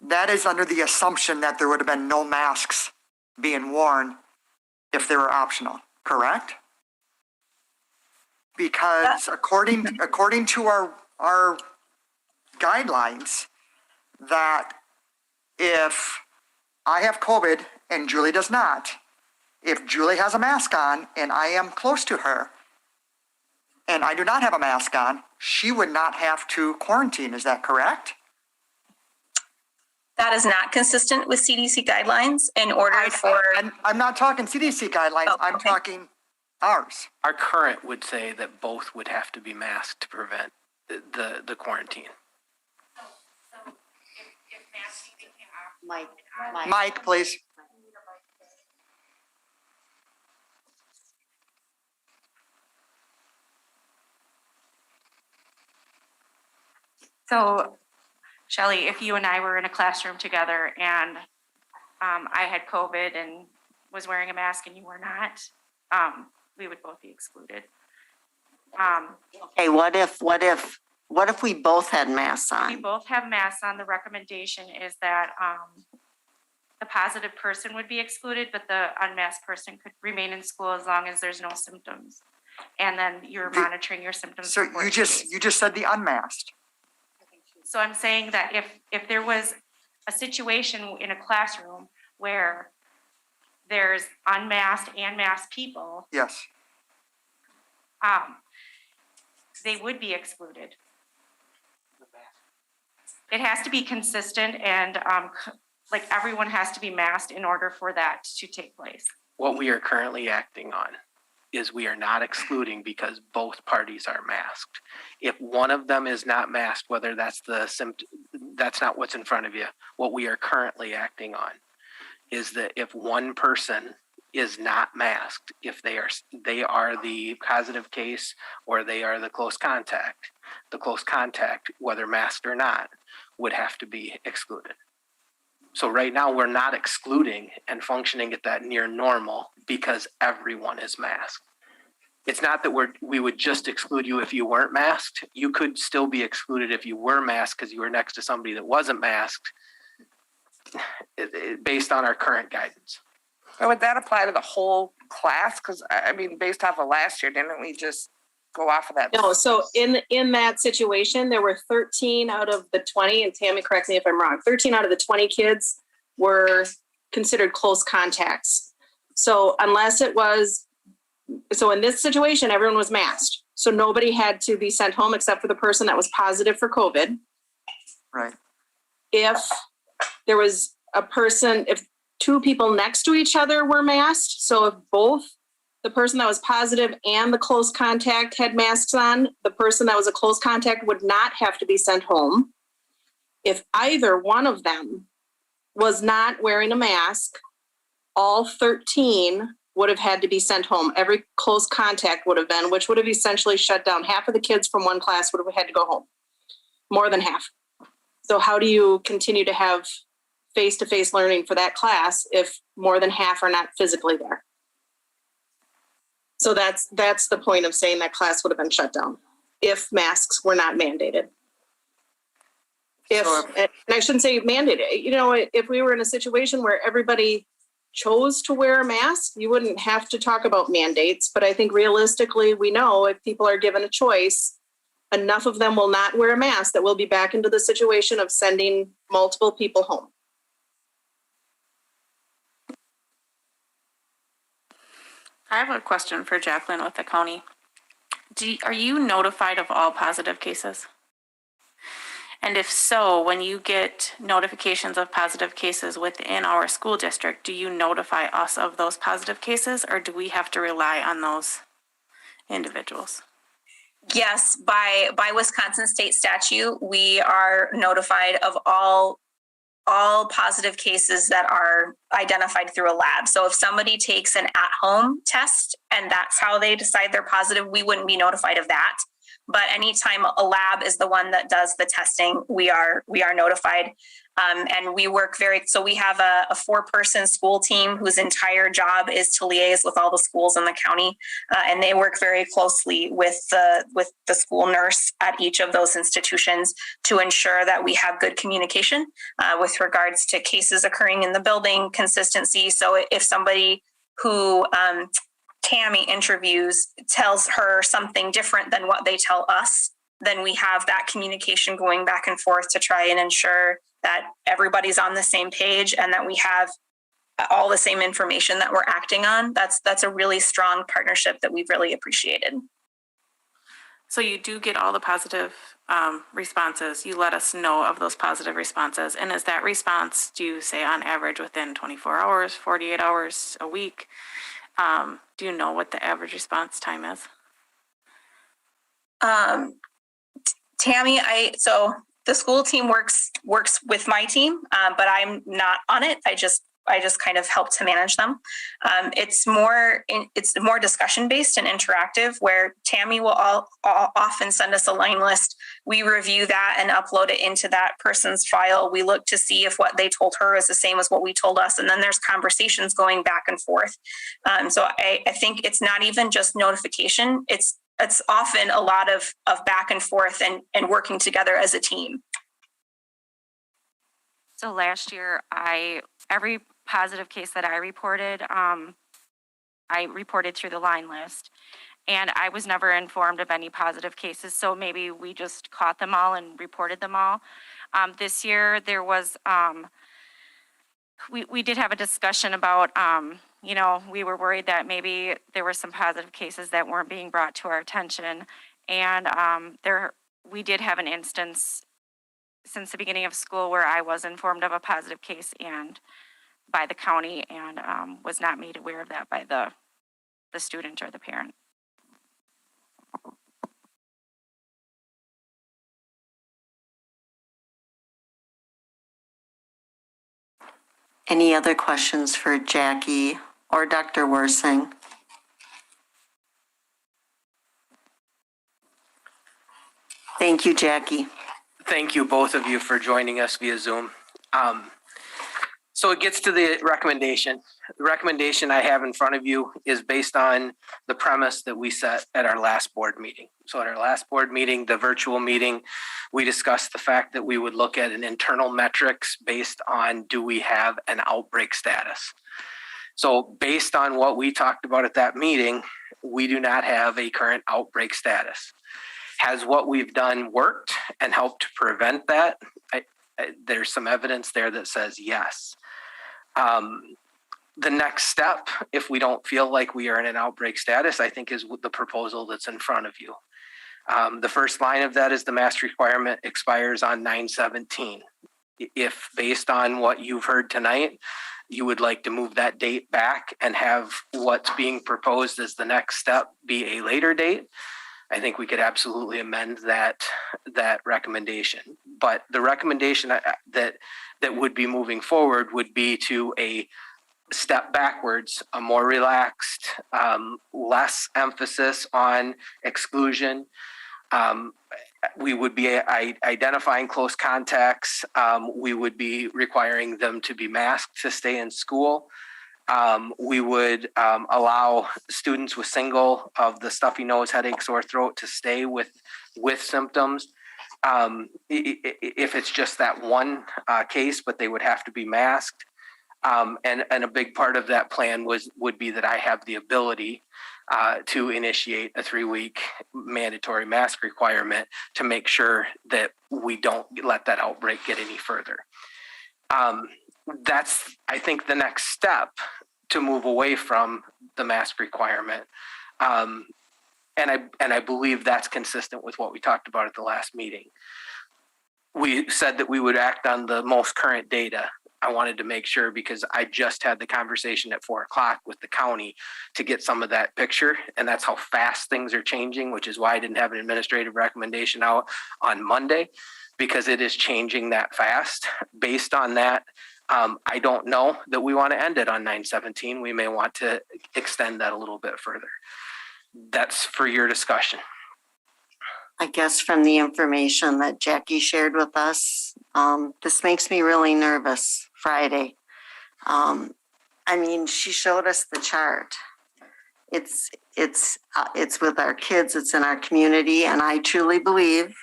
That is under the assumption that there would have been no masks being worn if they were optional, correct? Because according to our guidelines, that if I have COVID and Julie does not, if Julie has a mask on and I am close to her and I do not have a mask on, she would not have to quarantine. Is that correct? That is not consistent with CDC guidelines. In order for, I'm not talking CDC guidelines, Oh, I'm okay. talking ours. Our current would say that both would have to be masked to prevent the quarantine. Mike, please. So Shelley, if you and I were in a classroom together and I had COVID and was wearing a mask and you were not, we would both be excluded. Hey, what if we both had masks We on? both have masks on. The recommendation is that the positive person would be excluded, but the unmasked person could remain in school as long as there's no symptoms. And then you're monitoring your symptoms. So for 14 days. you just said the unmasked. So I'm saying that if there was a situation in a classroom where there's unmasked and masked people, Yes. they would be excluded. It has to be consistent and like everyone has to be masked in order for that to take place. What we are currently acting on is we are not excluding because both parties are masked. If one of them is not masked, whether that's that's not what's in front of you. What we are currently acting on is that if one person is not masked, if they are the positive case or they are the close contact, whether masked or not, would have to be excluded. So right now we're not excluding and functioning at that near normal because everyone is masked. It's not that we would just exclude you if you weren't masked. You could still be excluded if you were masked because you were next to somebody that wasn't masked based on our current guidance. So would that apply to the whole class? Because I mean, based off of last year, didn't we just go off of that? No, so in that situation, there were 13 out of the 20, and Tammy, correct me if I'm wrong, 13 out of the 20 kids were considered close contacts. So so in this situation, everyone was masked. So nobody had to be sent home except for the person that was positive for COVID. Right. If there was if two people next to each other were masked, so if both the person that was positive and the close contact had masks on, the person that was a close contact would not have to be sent home. If either one of them was not wearing a mask, all 13 would have had to be sent home. Every close contact would have been, which would have essentially shut down. Half of the kids from one class would have had to go home, more than half. So how do you continue to have face-to-face learning for that class if more than half are not physically there? So that's the point of saying that class would have been shut down if masks were not mandated. And I shouldn't say mandated, if we were in a situation where everybody chose to wear a mask, you wouldn't have to talk about mandates. But I think realistically, we know if people are given a choice, enough of them will not wear a mask that we'll be back into the situation of sending multiple people home. I have a question for Jacqueline with the county. Are you notified of all positive cases? And if so, when you get notifications of positive cases within our school district, do you notify us of those positive cases, or do we have to rely on those individuals? yes, by Wisconsin state statute, we are notified of all positive cases that are identified through a lab. So if somebody takes an at-home test and that's how they decide they're positive, we wouldn't be notified of that. But anytime a lab is the one that does the testing, we are notified. And we work so we have a 4-person school team whose entire job is to liaise with all the schools in the county. And they work very closely with the school nurse at each of those institutions to ensure that we have good communication with regards to cases occurring in the building, consistency. So if somebody who Tammy interviews tells her something different than what they tell us, then we have that communication going back and forth to try and ensure that everybody's on the same page and that we have all the same information that we're acting on. That's a really strong partnership that we've really appreciated. So you do get all the positive responses. You let us know of those positive responses. And is that response, do you say on average within 24 hours, 48 hours, a week? Do you know what the average response time is? Tammy, so the school team works with my team, but I'm not on it. I just kind of help to manage them. It's more discussion based and interactive, where Tammy will often send us a line list. We review that and upload it into that person's file. We look to see if what they told her is the same as what we told us, and then there's conversations going back and forth. So I think it's not even just notification. It's often a lot of back and forth and working together as a team. So last year, every positive case that I reported through the line list. And I was never informed of any positive cases, so maybe we just caught them all and reported them all. This year, there was, we did have a discussion about, we were worried that maybe there were some positive cases that weren't being brought to our attention. And we did have an instance since the beginning of school where I was informed of a positive case and by the county and was not made aware of that by the student or the parent. Any other questions for Jackie or Dr. Worsing? Thank you, Jackie. Thank you, both of you, for joining us via Zoom. So it gets to the recommendation. The recommendation I have in front of you is based on the premise that we set at our last board meeting. So at our last board meeting, the virtual meeting, we discussed the fact that we would look at an internal metrics based on, do we have an outbreak status? So based on what we talked about at that meeting, we do not have a current outbreak status. Has what we've done worked and helped to prevent that? There's some evidence there that says yes. The next step, if we don't feel like we are in an outbreak status, I think is the proposal that's in front of you. The first line of that is the mask requirement expires on 9/17. If based on what you've heard tonight, you would like to move that date back and have what's being proposed as the next step be a later date, I think we could absolutely amend that recommendation. But the recommendation that would be moving forward would be to a step backwards, a more relaxed, less emphasis on exclusion. We would be identifying close contacts. We would be requiring them to be masked to stay in school. We would allow students with single of the stuffy nose, headache, sore throat to stay with symptoms. If it's just that one case, but they would have to be masked. And a big part of that plan would be that I have the ability to initiate a 3-week mandatory mask requirement to make sure that we don't let that outbreak get any further. That's, I think, the next step to move away from the mask requirement. And I believe that's consistent with what we talked about at the last meeting. We said that we would act on the most current data. I wanted to make sure, because I just had the conversation at 4:00 with the county to get some of that picture, and that's how fast things are changing, which is why I didn't have an administrative recommendation out on Monday, because it is changing that fast. Based on that, I don't know that we want to end it on 9/17. We may want to extend that a little bit further. That's for your discussion. I guess from the information that Jackie shared with us, this makes me really nervous Friday. She showed us the chart. It's with our kids, it's in our community, and I truly believe,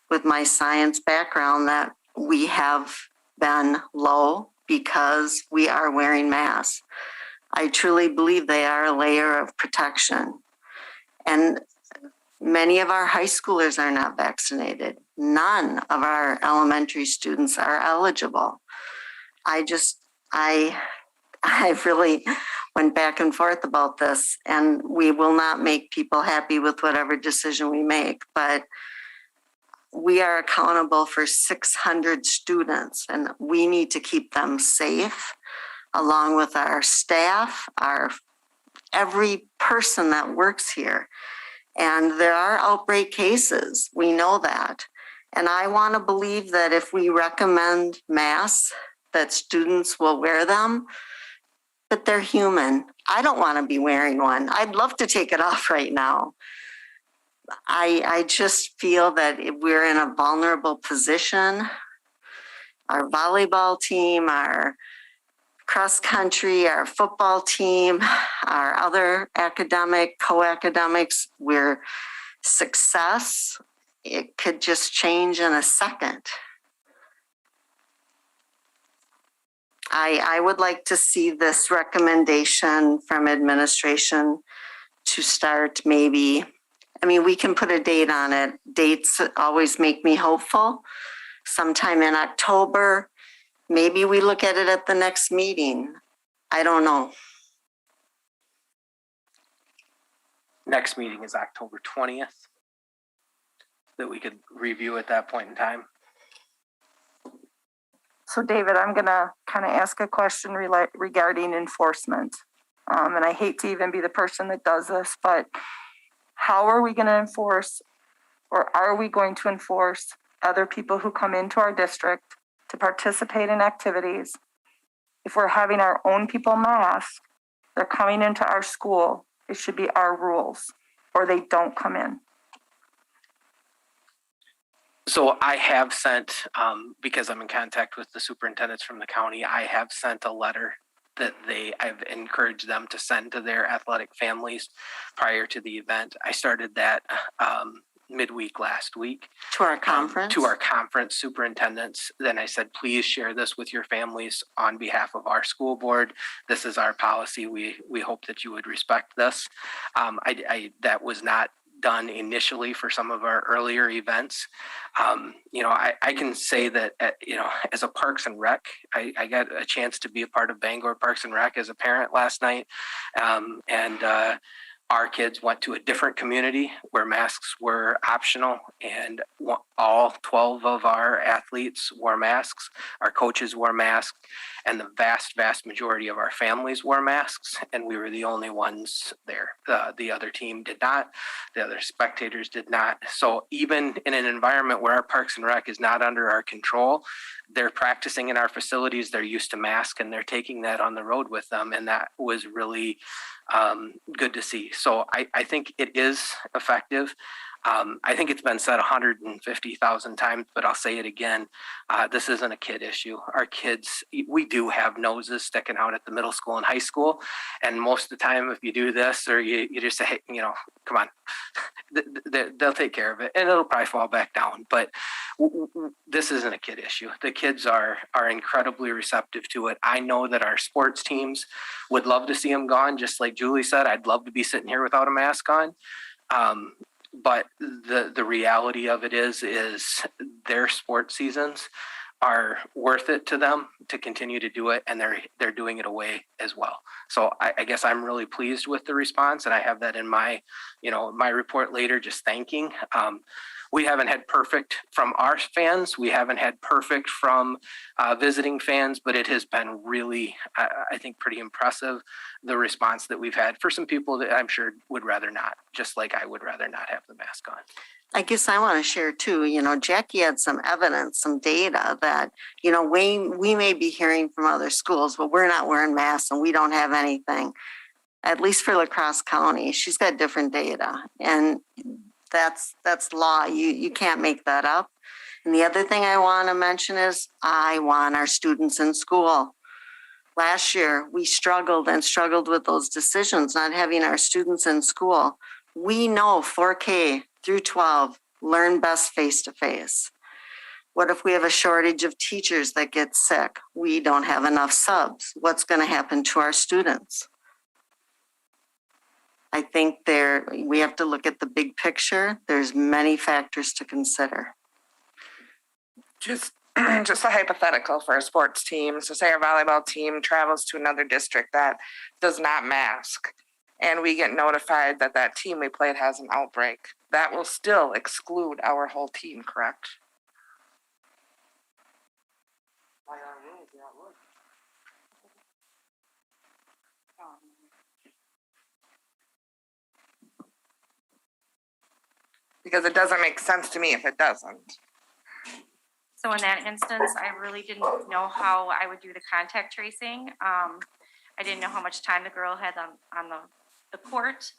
with my science background, that we have been low because we are wearing masks. I truly believe they are a layer of protection. And many of our high schoolers are not vaccinated. None of our elementary students are eligible. I really went back and forth about this, and we will not make people happy with whatever decision we make, but we are accountable for 600 students, and we need to keep them safe, along with our staff, every person that works here. And there are outbreak cases. We know that. And I want to believe that if we recommend masks, that students will wear them, but they're human. I don't want to be wearing one. I'd love to take it off right now. I just feel that we're in a vulnerable position. Our volleyball team, our cross country, our football team, our other academic, co-academics, we're success. It could just change in a second. I would like to see this recommendation from administration to start maybe, I mean, we can put a date on it. Dates always make me hopeful. Sometime in October, maybe we look at it at the next meeting. I don't know. Next meeting is October 20th. That we could review at that point in time. So David, I'm gonna kind of ask a question regarding enforcement. And I hate to even be the person that does this, but how are we gonna enforce, or are we going to enforce other people who come into our district to participate in activities? If we're having our own people masked, they're coming into our school, it should be our rules, or they don't come in. So I have sent, because I'm in contact with the superintendents from the county, I have sent a letter that I've encouraged them to send to their athletic families prior to the event. I started that midweek last week. To our conference? To our conference superintendents. Then I said, please share this with your families on behalf of our school board. This is our policy. We hope that you would respect this. That was not done initially for some of our earlier events. I can say that, as a Parks and Rec, I got a chance to be a part of Bangor Parks and Rec as a parent last night. Our kids went to a different community where masks were optional, and all 12 of our athletes wore masks. Our coaches wore masks, and the vast, vast majority of our families wore masks, and we were the only ones there. The other team did not. The other spectators did not. So even in an environment where our Parks and Rec is not under our control, they're practicing in our facilities. They're used to masks, and they're taking that on the road with them, and that was really good to see. So I think it is effective. I think it's been said 150,000 times, but I'll say it again. This isn't a kid issue. Our kids, we do have noses sticking out at the middle school and high school. And most of the time, if you do this, or you just say, hey, come on, they'll take care of it, and it'll probably fall back down. But this isn't a kid issue. The kids are incredibly receptive to it. I know that our sports teams would love to see them gone. Just like Julie said, I'd love to be sitting here without a mask on. But the reality of it is their sports seasons are worth it to them to continue to do it, and they're doing it away as well. So I guess I'm really pleased with the response, and I have that in my report later, just thanking. We haven't had perfect from our fans. We haven't had perfect from visiting fans, but it has been really, I think, pretty impressive, the response that we've had for some people that I'm sure would rather not, just like I would rather not have the mask on. I guess I want to share too, Jackie had some evidence, some data that, we may be hearing from other schools, but we're not wearing masks and we don't have anything. At least for La Crosse County, she's got different data, and that's law. You can't make that up. And the other thing I want to mention is I want our students in school. Last year, we struggled with those decisions, not having our students in school. We know 4K through 12 learn best face-to-face. What if we have a shortage of teachers that get sick? We don't have enough subs. What's going to happen to our students? I think we have to look at the big picture. There's many factors to consider. Just just a hypothetical for a sports team. So say our volleyball team travels to another district that does not mask, and we get notified that that team we played has an outbreak. That will still exclude our whole team, correct? Because it doesn't make sense to me if it doesn't. So in that instance, I really didn't know how I would do the contact tracing. I didn't know how much time the girl had on the court.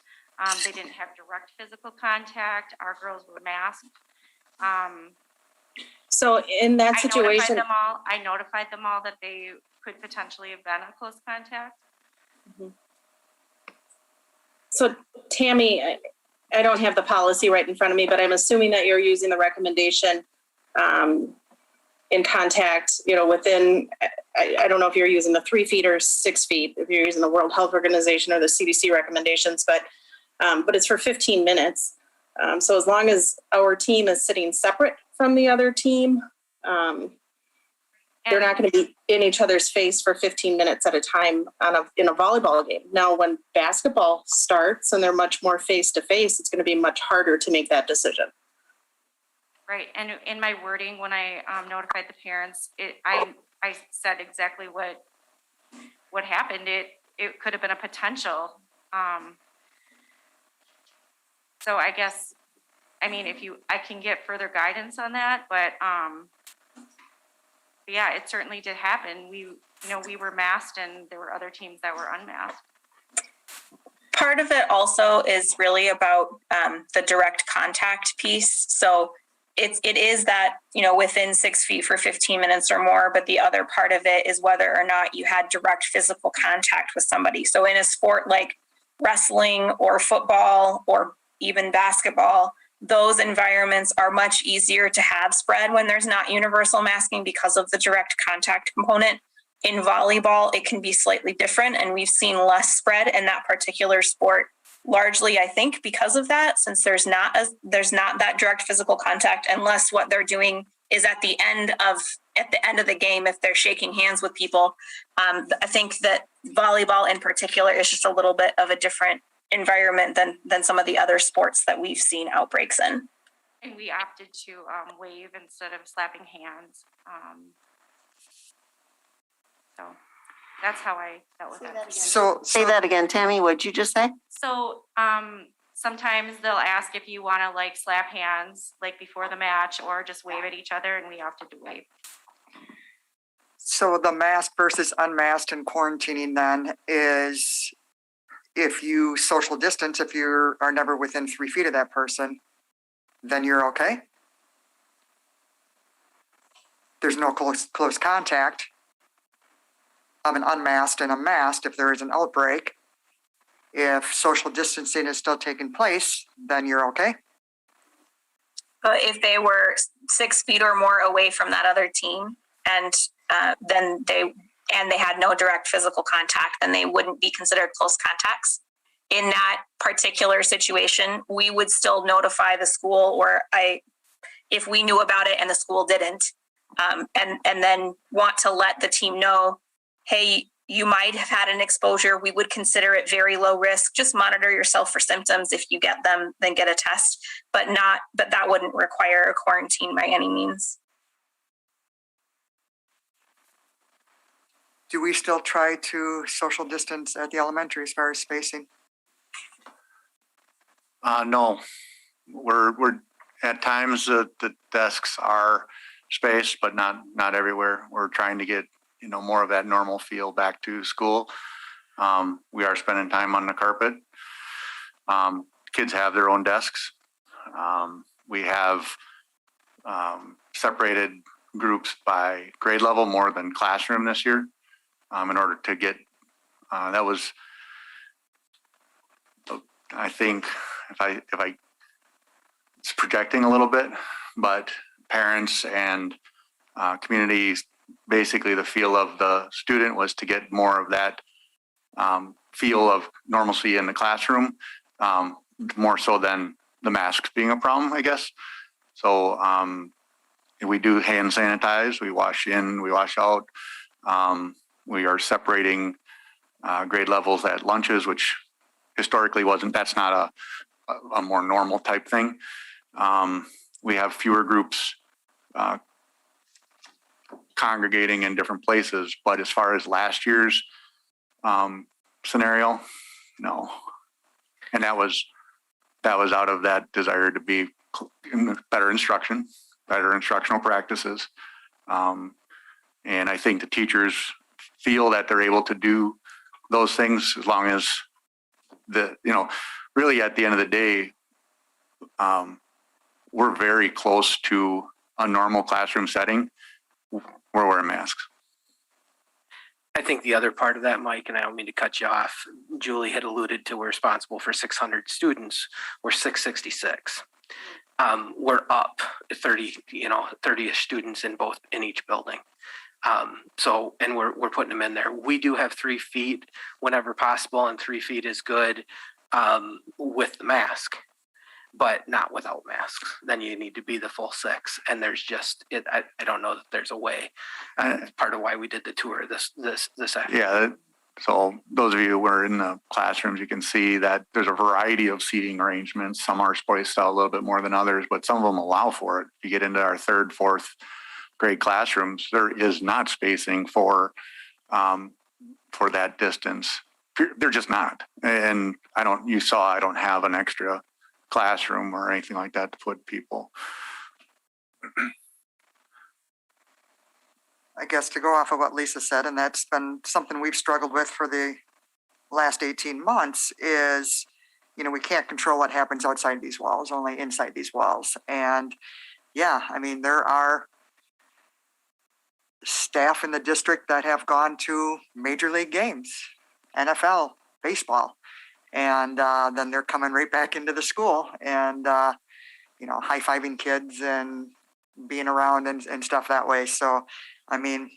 They didn't have direct physical contact. Our girls were masked. So in that I situation, notified them all that they could potentially have been a close contact. so Tammy, I don't have the policy right in front of me, but I'm assuming that you're using the recommendation in contact, within, I don't know if you're using the 3 feet or 6 feet, if you're using the World Health Organization or the CDC recommendations, but it's for 15 minutes. So as long as our team is sitting separate from the other team, they're not going to be in each other's face for 15 minutes at a time in a volleyball game. Now, when basketball starts and they're much more face to face, it's going to be much harder to make that decision. Right, and in my wording, when I notified the parents, I said exactly what happened. It could have been a potential. So I guess, I mean, I can get further guidance on that, but yeah, it certainly did happen. We were masked and there were other teams that were unmasked. Part of it also is really about the direct contact piece. So it is that, within 6 feet for 15 minutes or more, but the other part of it is whether or not you had direct physical contact with somebody. So in a sport like wrestling or football or even basketball, those environments are much easier to have spread when there's not universal masking because of the direct contact component. In volleyball, it can be slightly different, and we've seen less spread in that particular sport, largely, I think, because of that, since there's not that direct physical contact, unless what they're doing is at the end of the game, if they're shaking hands with people. I think that volleyball in particular is just a little bit of a different environment than some of the other sports that we've seen outbreaks in. And we opted to wave instead of slapping hands. So that's how I dealt with that. So Say that again, Tammy, what'd you just say? So sometimes they'll ask if you want to slap hands before the match or just wave at each other, and we opted to wave. So the masked versus unmasked and quarantining then is if you social distance, if you are never within 3 feet of that person, then you're okay. There's no close contact of an unmasked and a masked if there is an outbreak. If social distancing is still taking place, then you're okay. But if they were 6 feet or more away from that other team, and then they had no direct physical contact, then they wouldn't be considered close contacts. In that particular situation, we would still notify the school, or if we knew about it and the school didn't, and then want to let the team know, hey, you might have had an exposure. We would consider it very low risk. Just monitor yourself for symptoms. If you get them, then get a test, but that wouldn't require a quarantine by any means. Do we still try to social distance at the elementary as far as spacing? No, we're at times the desks are spaced, but not everywhere. We're trying to get more of that normal feel back to school. We are spending time on the carpet. Kids have their own desks. We have separated groups by grade level more than classroom this year in order to get, that was, I think, if I it's projecting a little bit, but parents and communities, basically the feel of the student was to get more of that feel of normalcy in the classroom, more so than the masks being a problem, I guess. So we do hand sanitize, we wash in, we wash out. We are separating grade levels at lunches, which historically that's not a more normal type thing. We have fewer groups congregating in different places, but as far as last year's scenario, no. And that was out of that desire to be better instruction, better instructional practices. And I think the teachers feel that they're able to do those things as long as really at the end of the day, we're very close to a normal classroom setting where we're wearing masks. I think the other part of that, Mike, and I don't mean to cut you off, Julie had alluded to we're responsible for 600 students. We're 666. We're up 30-ish students in each building. And we're putting them in there. We do have 3 feet whenever possible, and 3 feet is good with the mask, but not without masks. Then you need to be the full 6. And there's just I don't know that there's a way. Part of why we did the tour this afternoon. Yeah. So those of you who are in the classrooms, you can see that there's a variety of seating arrangements. Some are spaced out a little bit more than others, but some of them allow for it. If you get into our 3rd, 4th grade classrooms, there is not spacing for that distance. They're just not. And I don't have an extra classroom or anything like that to put people. I guess to go off of what Lisa said, and that's been something we've struggled with for the last 18 months is, we can't control what happens outside these walls, only inside these walls. And yeah, I mean, there are staff in the district that have gone to major league games, NFL, baseball, and then they're coming right back into the school and, high-fiving kids and being around and stuff that way. So, I mean,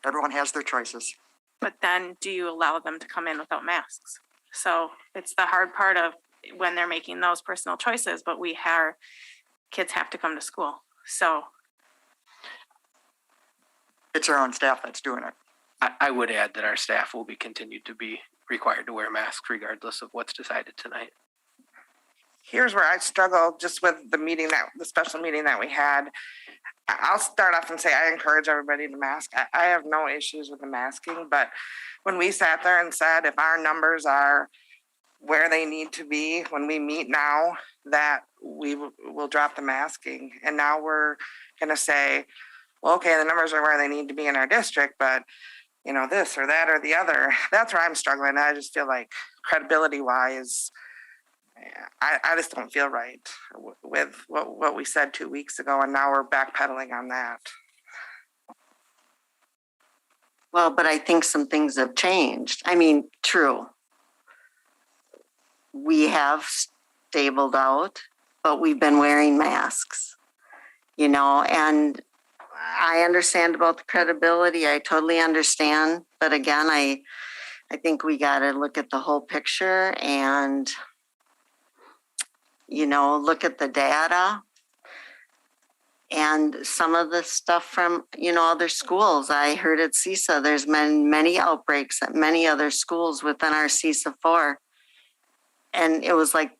everyone has their choices. But then do you allow them to come in without masks? So it's the hard part of when they're making those personal choices, but kids have to come to school. So It's our own staff that's doing it. I would add that our staff will be continued to be required to wear masks regardless of what's decided tonight. Here's where I struggle just with the special meeting that we had. I'll start off and say I encourage everybody to mask. I have no issues with the masking, but when we sat there and said if our numbers are where they need to be when we meet now, that we will drop the masking. And now we're going to say, well, okay, the numbers are where they need to be in our district, but this or that or the other. That's where I'm struggling. I just feel like credibility wise, I just don't feel right with what we said 2 weeks ago, and now we're backpedaling on that. Well, but I think some things have changed. I mean, true. We have stabled out, but we've been wearing masks, and I understand about the credibility. I totally understand. But again, I think we got to look at the whole picture and, look at the data and some of the stuff from, other schools. I heard at CISA, there's been many outbreaks at many other schools within our CISA 4. And it was like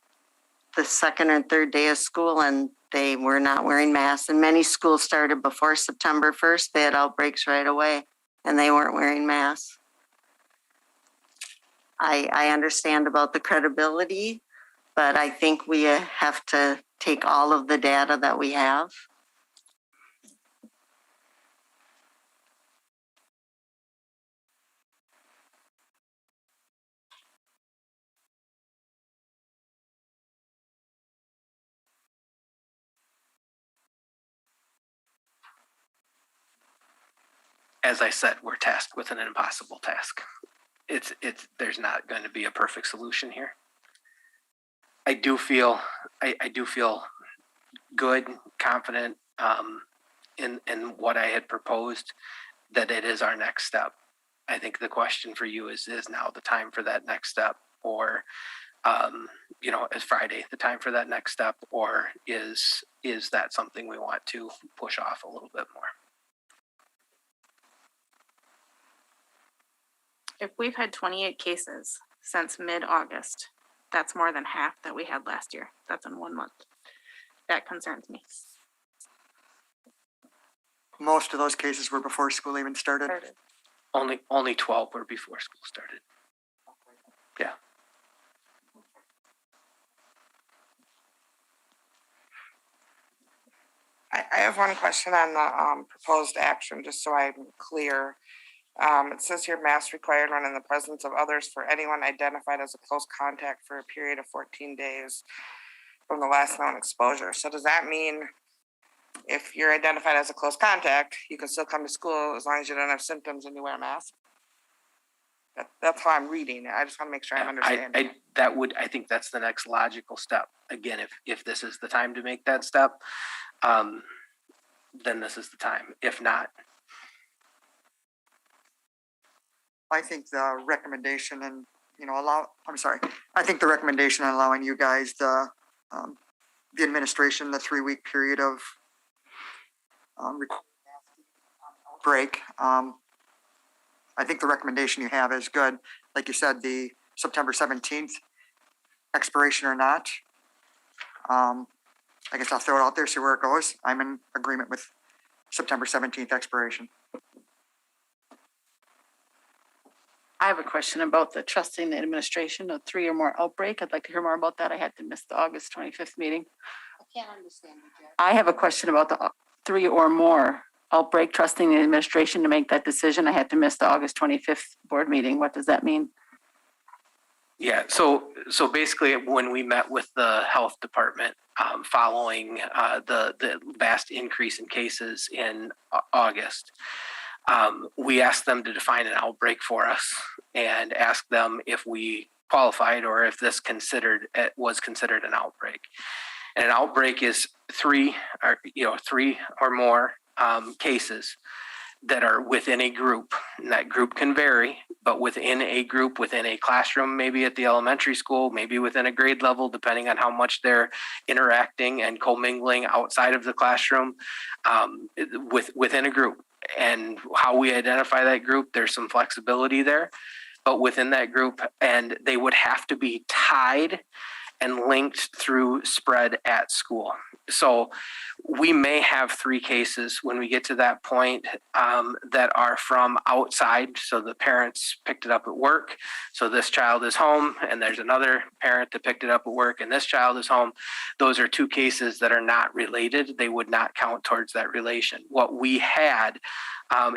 the 2nd or 3rd day of school and they were not wearing masks. And many schools started before September 1st. They had outbreaks right away and they weren't wearing masks. I understand about the credibility, but I think we have to take all of the data that we have. As I said, we're tasked with an impossible task. There's not going to be a perfect solution here. I do feel good, confident in what I had proposed, that it is our next step. I think the question for you is now the time for that next step, or is Friday the time for that next step, or is that something we want to push off a little bit more? If we've had 28 cases since mid-August, that's more than half that we had last year. That's in 1 month. That concerns me. Most of those cases were before school even started. Only 12 were before school started. Yeah. I have one question on the proposed action, just so I'm clear. It says here masks required when in the presence of others for anyone identified as a close contact for a period of 14 days from the last known exposure. So does that mean if you're identified as a close contact, you can still come to school as long as you don't have symptoms and you wear a mask? That's how I'm reading it. I just want to make sure I'm understanding. I think that's the next logical step. Again, if this is the time to make that step, then this is the time. If not, I think the recommendation and, I think the recommendation on allowing you guys the administration, the 3-week period of break. I think the recommendation you have is good. Like you said, the September 17th expiration or not. I guess I'll throw it out there, see where it goes. I'm in agreement with September 17th expiration. I have a question about the trusting the administration of 3 or more outbreak. I'd like to hear more about that. I had to miss the August 25th meeting. I can't understand you, Jack. I have a question about the 3 or more outbreak, trusting the administration to make that decision. I had to miss the August 25th board meeting. What does that mean? yeah. So basically, when we met with the health department following the vast increase in cases in August, we asked them to define an outbreak for us and asked them if we qualified or if this was considered an outbreak. And an outbreak is 3 or more cases that are within a group. And that group can vary, but within a group, within a classroom, maybe at the elementary school, maybe within a grade level, depending on how much they're interacting and commingling outside of the classroom, within a group. And how we identify that group, there's some flexibility there, but within that group, and they would have to be tied and linked through spread at school. So we may have 3 cases when we get to that point that are from outside. So the parents picked it up at work. So this child is home and there's another parent that picked it up at work and this child is home. Those are 2 cases that are not related. They would not count towards that relation. What we had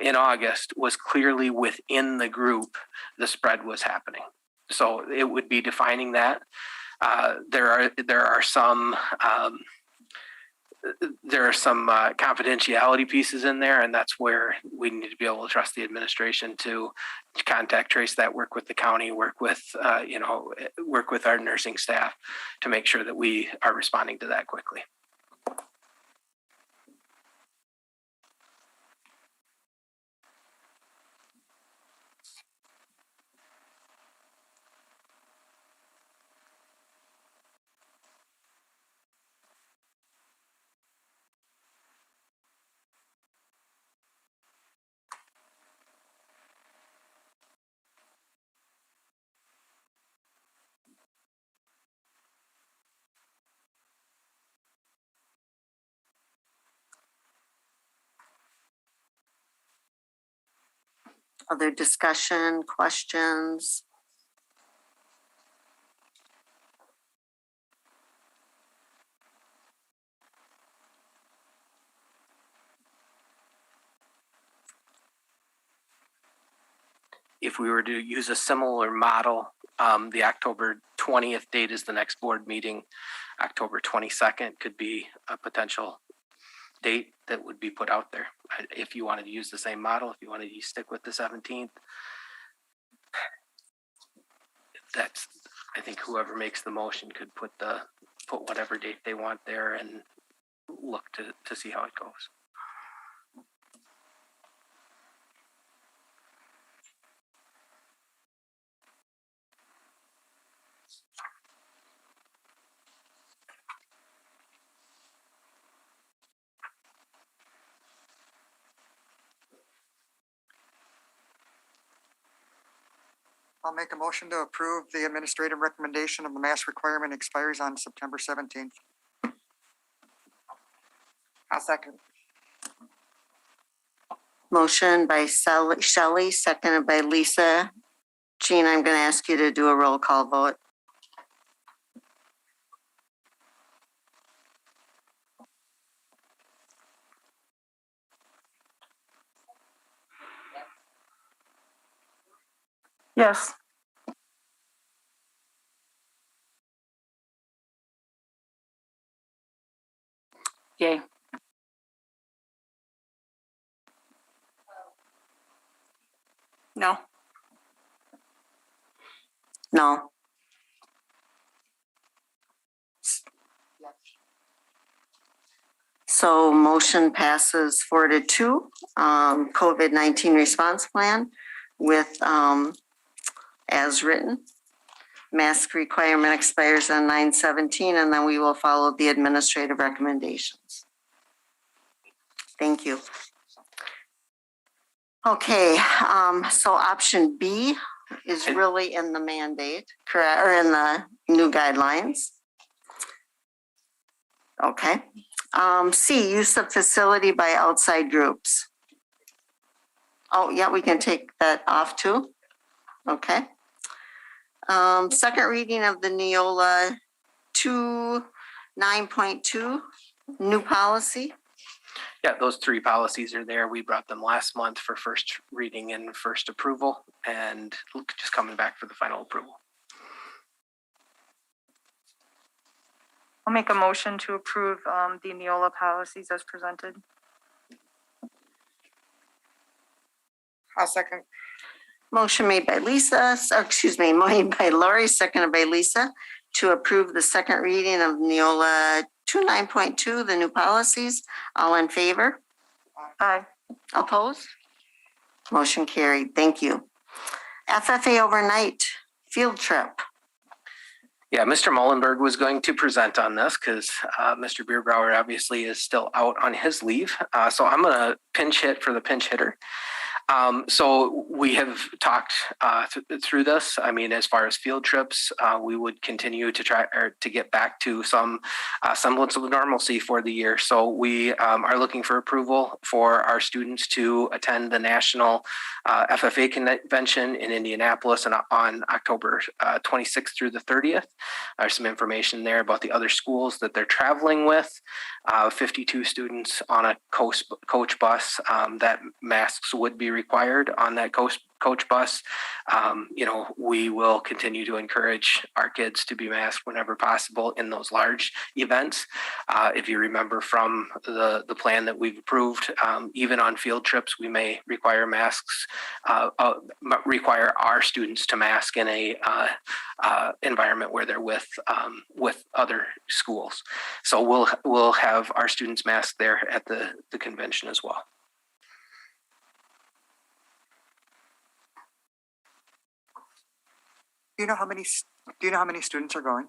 in August was clearly within the group, the spread was happening. So it would be defining that. There are some confidentiality pieces in there, and that's where we need to be able to trust the administration to contact trace that, work with the county, work with our nursing staff to make sure that we are responding to that quickly. Other discussion, questions? If we were to use a similar model, the October 20th date is the next board meeting. October 22nd could be a potential date that would be put out there. If you wanted to use the same model, if you wanted to stick with the 17th, that's, I think whoever makes the motion could put whatever date they want there and look to see how it goes. I'll make a motion to approve the administrative recommendation of the mask requirement expires on September 17th. I'll second. Motion by Shelley, seconded by Lisa. Jean, I'm going to ask you to do a roll call vote. Yes. Yay. No. No. So motion passes 4-2. COVID-19 response plan with, as written. Mask requirement expires on 9/17, and then we will follow the administrative recommendations. Thank you. Okay, so option B is really in the mandate, correct, or in the new guidelines. Okay. C, use of facility by outside groups. Oh, yeah, we can take that off too. Okay. Second reading of the Neola 9.2 new policy. Yeah, those three policies are there. We brought them last month for first reading and first approval, and just coming back for the final approval. I'll make a motion to approve the Neola policies as presented. I'll second. Motion made by Lisa, made by Lori, seconded by Lisa, to approve the second reading of Neola 9.2, the new policies. All in favor? Aye. Opposed? Motion carried. Thank you. FFA overnight field trip. Yeah, Mr. Mullenberg was going to present on this because Mr. Bierbauer obviously is still out on his leave. So I'm going to pinch hit for the pinch hitter. So we have talked through this. I mean, as far as field trips, we would continue to try to get back to some semblance of normalcy for the year. So we are looking for approval for our students to attend the National FFA Convention in Indianapolis on October 26th through the 30th. There's some information there about the other schools that they're traveling with. 52 students on a coach bus. That masks would be required on that coach bus. We will continue to encourage our kids to be masked whenever possible in those large events. If you remember from the plan that we've approved, even on field trips, we may require masks, require our students to mask in a environment where they're with other schools. So we'll have our students masked there at the convention as well. Do you know how many students are going?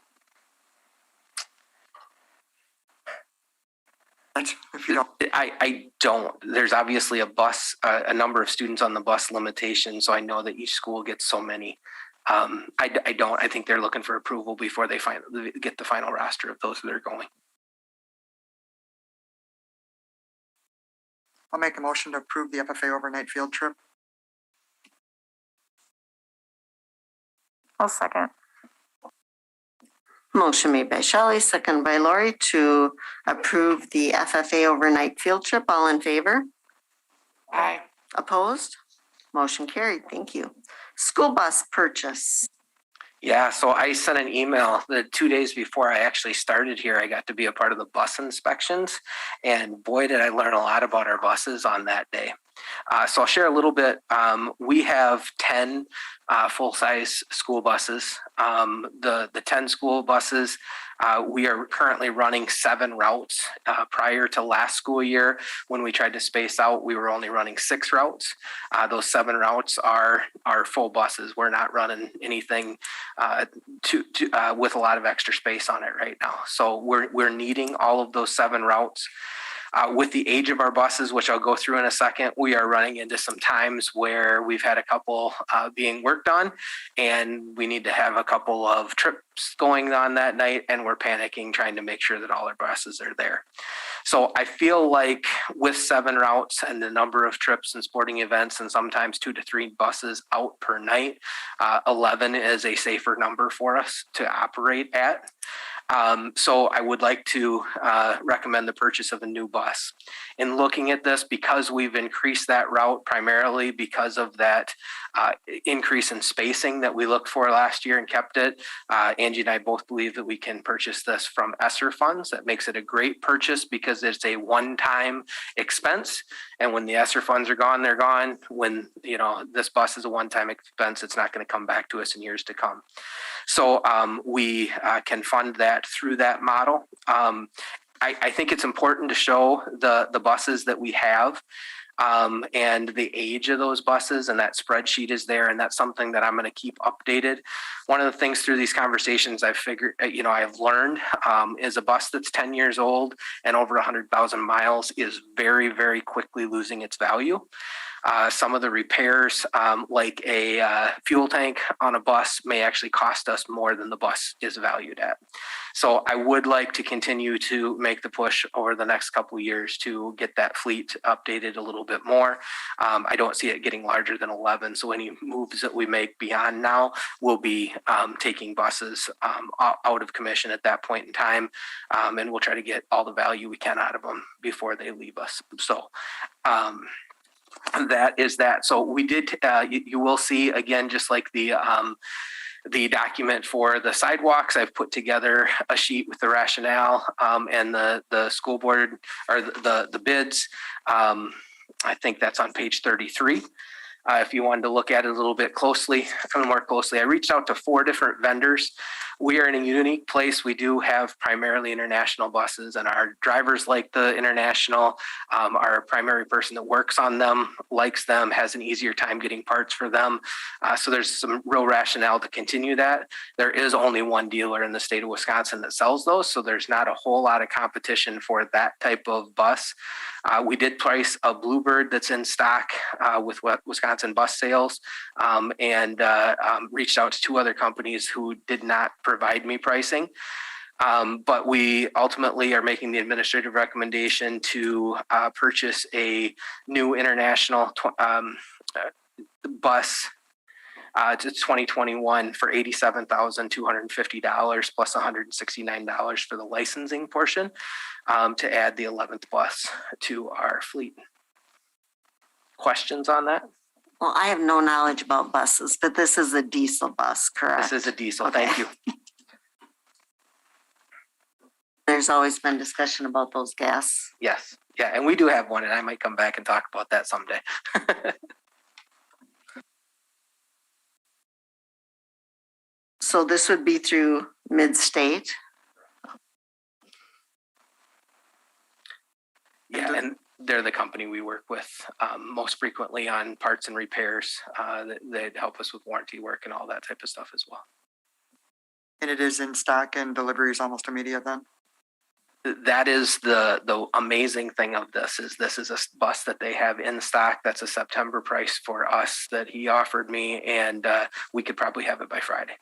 If you don't. I don't. There's obviously a number of students on the bus limitation, so I know that each school gets so many. I don't. I think they're looking for approval before they get the final roster of those that are going. I'll make a motion to approve the FFA overnight field trip. I'll second. Motion made by Shelley, seconded by Lori to approve the FFA overnight field trip. All in favor? Aye. Opposed? Motion carried. Thank you. School bus purchase. Yeah, so I sent an email the 2 days before I actually started here. I got to be a part of the bus inspections, and boy, did I learn a lot about our buses on that day. So I'll share a little bit. We have 10 full-size school buses. The 10 school buses, we are currently running 7 routes. Prior to last school year, when we tried to space out, we were only running 6 routes. Those 7 routes are full buses. We're not running anything with a lot of extra space on it right now. So we're needing all of those 7 routes. With the age of our buses, which I'll go through in a second, we are running into some times where we've had a couple being worked on, and we need to have a couple of trips going on that night, and we're panicking trying to make sure that all our buses are there. So I feel like with 7 routes and the number of trips and sporting events and sometimes 2 to 3 buses out per night, 11 is a safer number for us to operate at. So I would like to recommend the purchase of a new bus. In looking at this, because we've increased that route primarily because of that increase in spacing that we looked for last year and kept it, Angie and I both believe that we can purchase this from ESSER funds. That makes it a great purchase because it's a one-time expense. And when the ESSER funds are gone, they're gone. When, you know, this bus is a one-time expense, it's not going to come back to us in years to come. So we can fund that through that model. I think it's important to show the buses that we have and the age of those buses, and that spreadsheet is there, and that's something that I'm going to keep updated. One of the things through these conversations I've figured, I've learned is a bus that's 10 years old and over 100,000 miles is very, very quickly losing its value. Some of the repairs, like a fuel tank on a bus, may actually cost us more than the bus is valued at. So I would like to continue to make the push over the next couple of years to get that fleet updated a little bit more. I don't see it getting larger than 11. So any moves that we make beyond now will be taking buses out of commission at that point in time. And we'll try to get all the value we can out of them before they leave us. So that is that. So we did, you will see again, just like the document for the sidewalks, I've put together a sheet with the rationale and the school board or the bids. I think that's on page 33. If you wanted to look at it a little bit more closely, I reached out to 4 different vendors. We are in a unique place. We do have primarily international buses, and our drivers like the international. Our primary person that works on them likes them, has an easier time getting parts for them. So there's some real rationale to continue that. There is only one dealer in the state of Wisconsin that sells those, so there's not a whole lot of competition for that type of bus. We did price a Bluebird that's in stock with Wisconsin Bus Sales, and reached out to 2 other companies who did not provide me pricing. But we ultimately are making the administrative recommendation to purchase a new international bus to 2021 for $87,250 plus $169 for the licensing portion to add the 11th bus to our fleet. Questions on that? Well, I have no knowledge about buses, but this is a diesel bus, correct? This is a diesel. Okay. Thank you. There's always been discussion about those gas. Yes. Yeah. And we do have one, and I might come back and talk about that someday. So this would be through Mid-State. Yeah. And they're the company we work with most frequently on parts and repairs. They help us with warranty work and all that type of stuff as well. And it is in stock and delivery is almost immediate then? That is the amazing thing of this is a bus that they have in stock. That's a September price for us that he offered me, and we could probably have it by Friday.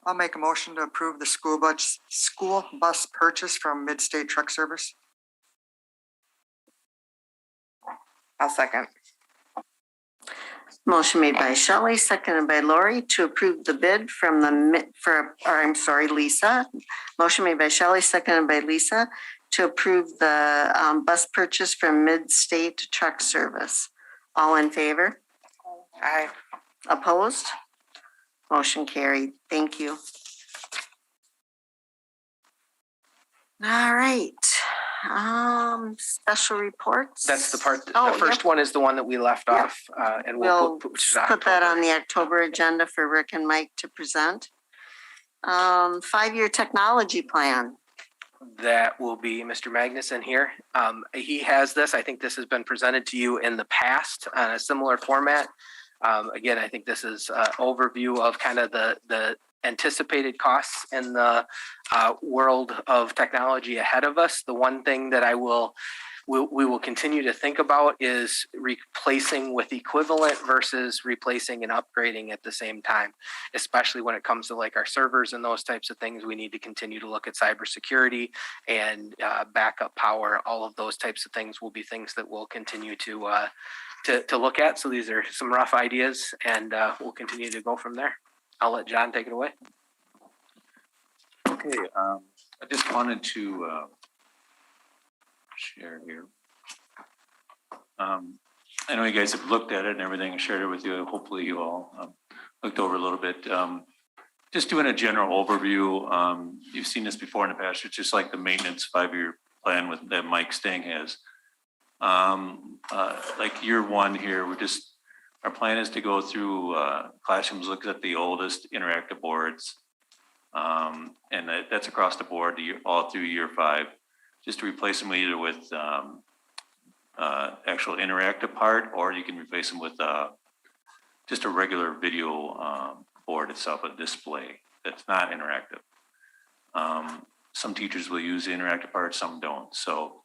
I'll make a motion to approve the school bus purchase from Mid-State Truck Service. I'll second. Motion made by Shelley, seconded by Lori to approve the bid from Lisa. Motion made by Shelley, seconded by Lisa to approve the bus purchase from Mid-State Truck Service. All in favor? Aye. Opposed? Motion carried. Thank you. All right. Special reports. That's the part. The Oh, first yep. one is the one that we left Yep. off, and We'll put put that on the October agenda for Rick and Mike to present. 5-year technology plan. That will be Mr. Magnuson here. He has this. I think this has been presented to you in the past on a similar format. Again, I think this is an overview of kind of the anticipated costs in the world of technology ahead of us. The one thing that we will continue to think about is replacing with equivalent versus replacing and upgrading at the same time, especially when it comes to like our servers and those types of things. We need to continue to look at cybersecurity and backup power. All of those types of things will be things that we'll continue to look at. So these are some rough ideas, and we'll continue to go from there. I'll let John take it away. Okay, I just wanted to share here. I know you guys have looked at it and everything and shared it with you. Hopefully you all looked over a little bit. Just doing a general overview. You've seen this before in the past. It's just like the maintenance 5-year plan that Mike Stang has. Like year one here, our plan is to go through classrooms, look at the oldest interactive boards. And that's across the board all through year 5, just to replace them either with actual interactive part, or you can replace them with just a regular video board itself, a display that's not interactive. Some teachers will use the interactive part, some don't. So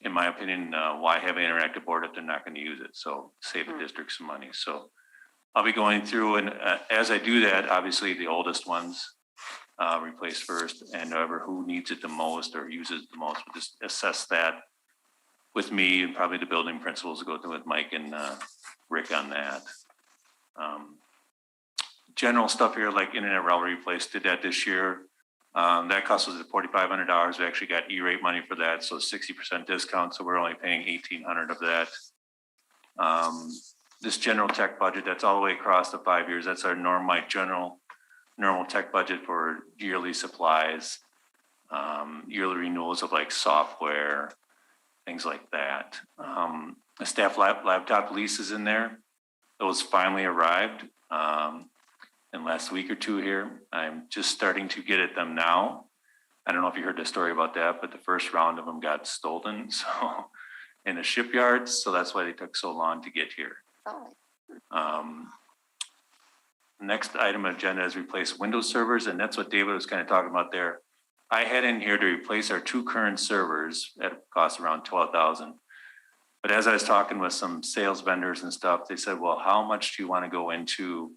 in my opinion, why have an interactive board if they're not going to use it? So save the district some money. So I'll be going through, and as I do that, obviously the oldest ones replace first, and who needs it the most or uses it the most, we'll just assess that with me, and probably the building principals will go through with Mike and Rick on that. General stuff here, like internet router replace, did that this year. That cost us $4,500. We actually got E-rate money for that, so 60% discount. So we're only paying $1,800 of that. This general tech budget, that's all the way across the 5 years. That's our normal tech budget for yearly supplies, yearly renewals of like software, things like that. The staff laptop lease is in there. Those finally arrived in last week or two here. I'm just starting to get at them now. I don't know if you heard the story about that, but the first round of them got stolen. So in the shipyards, so that's why they took so long to get here. Next item on agenda is replace Windows servers, and that's what David was kind of talking about there. I had in here to replace our 2 current servers at a cost around $12,000. But as I was talking with some sales vendors and stuff, they said, well, how much do you want to go into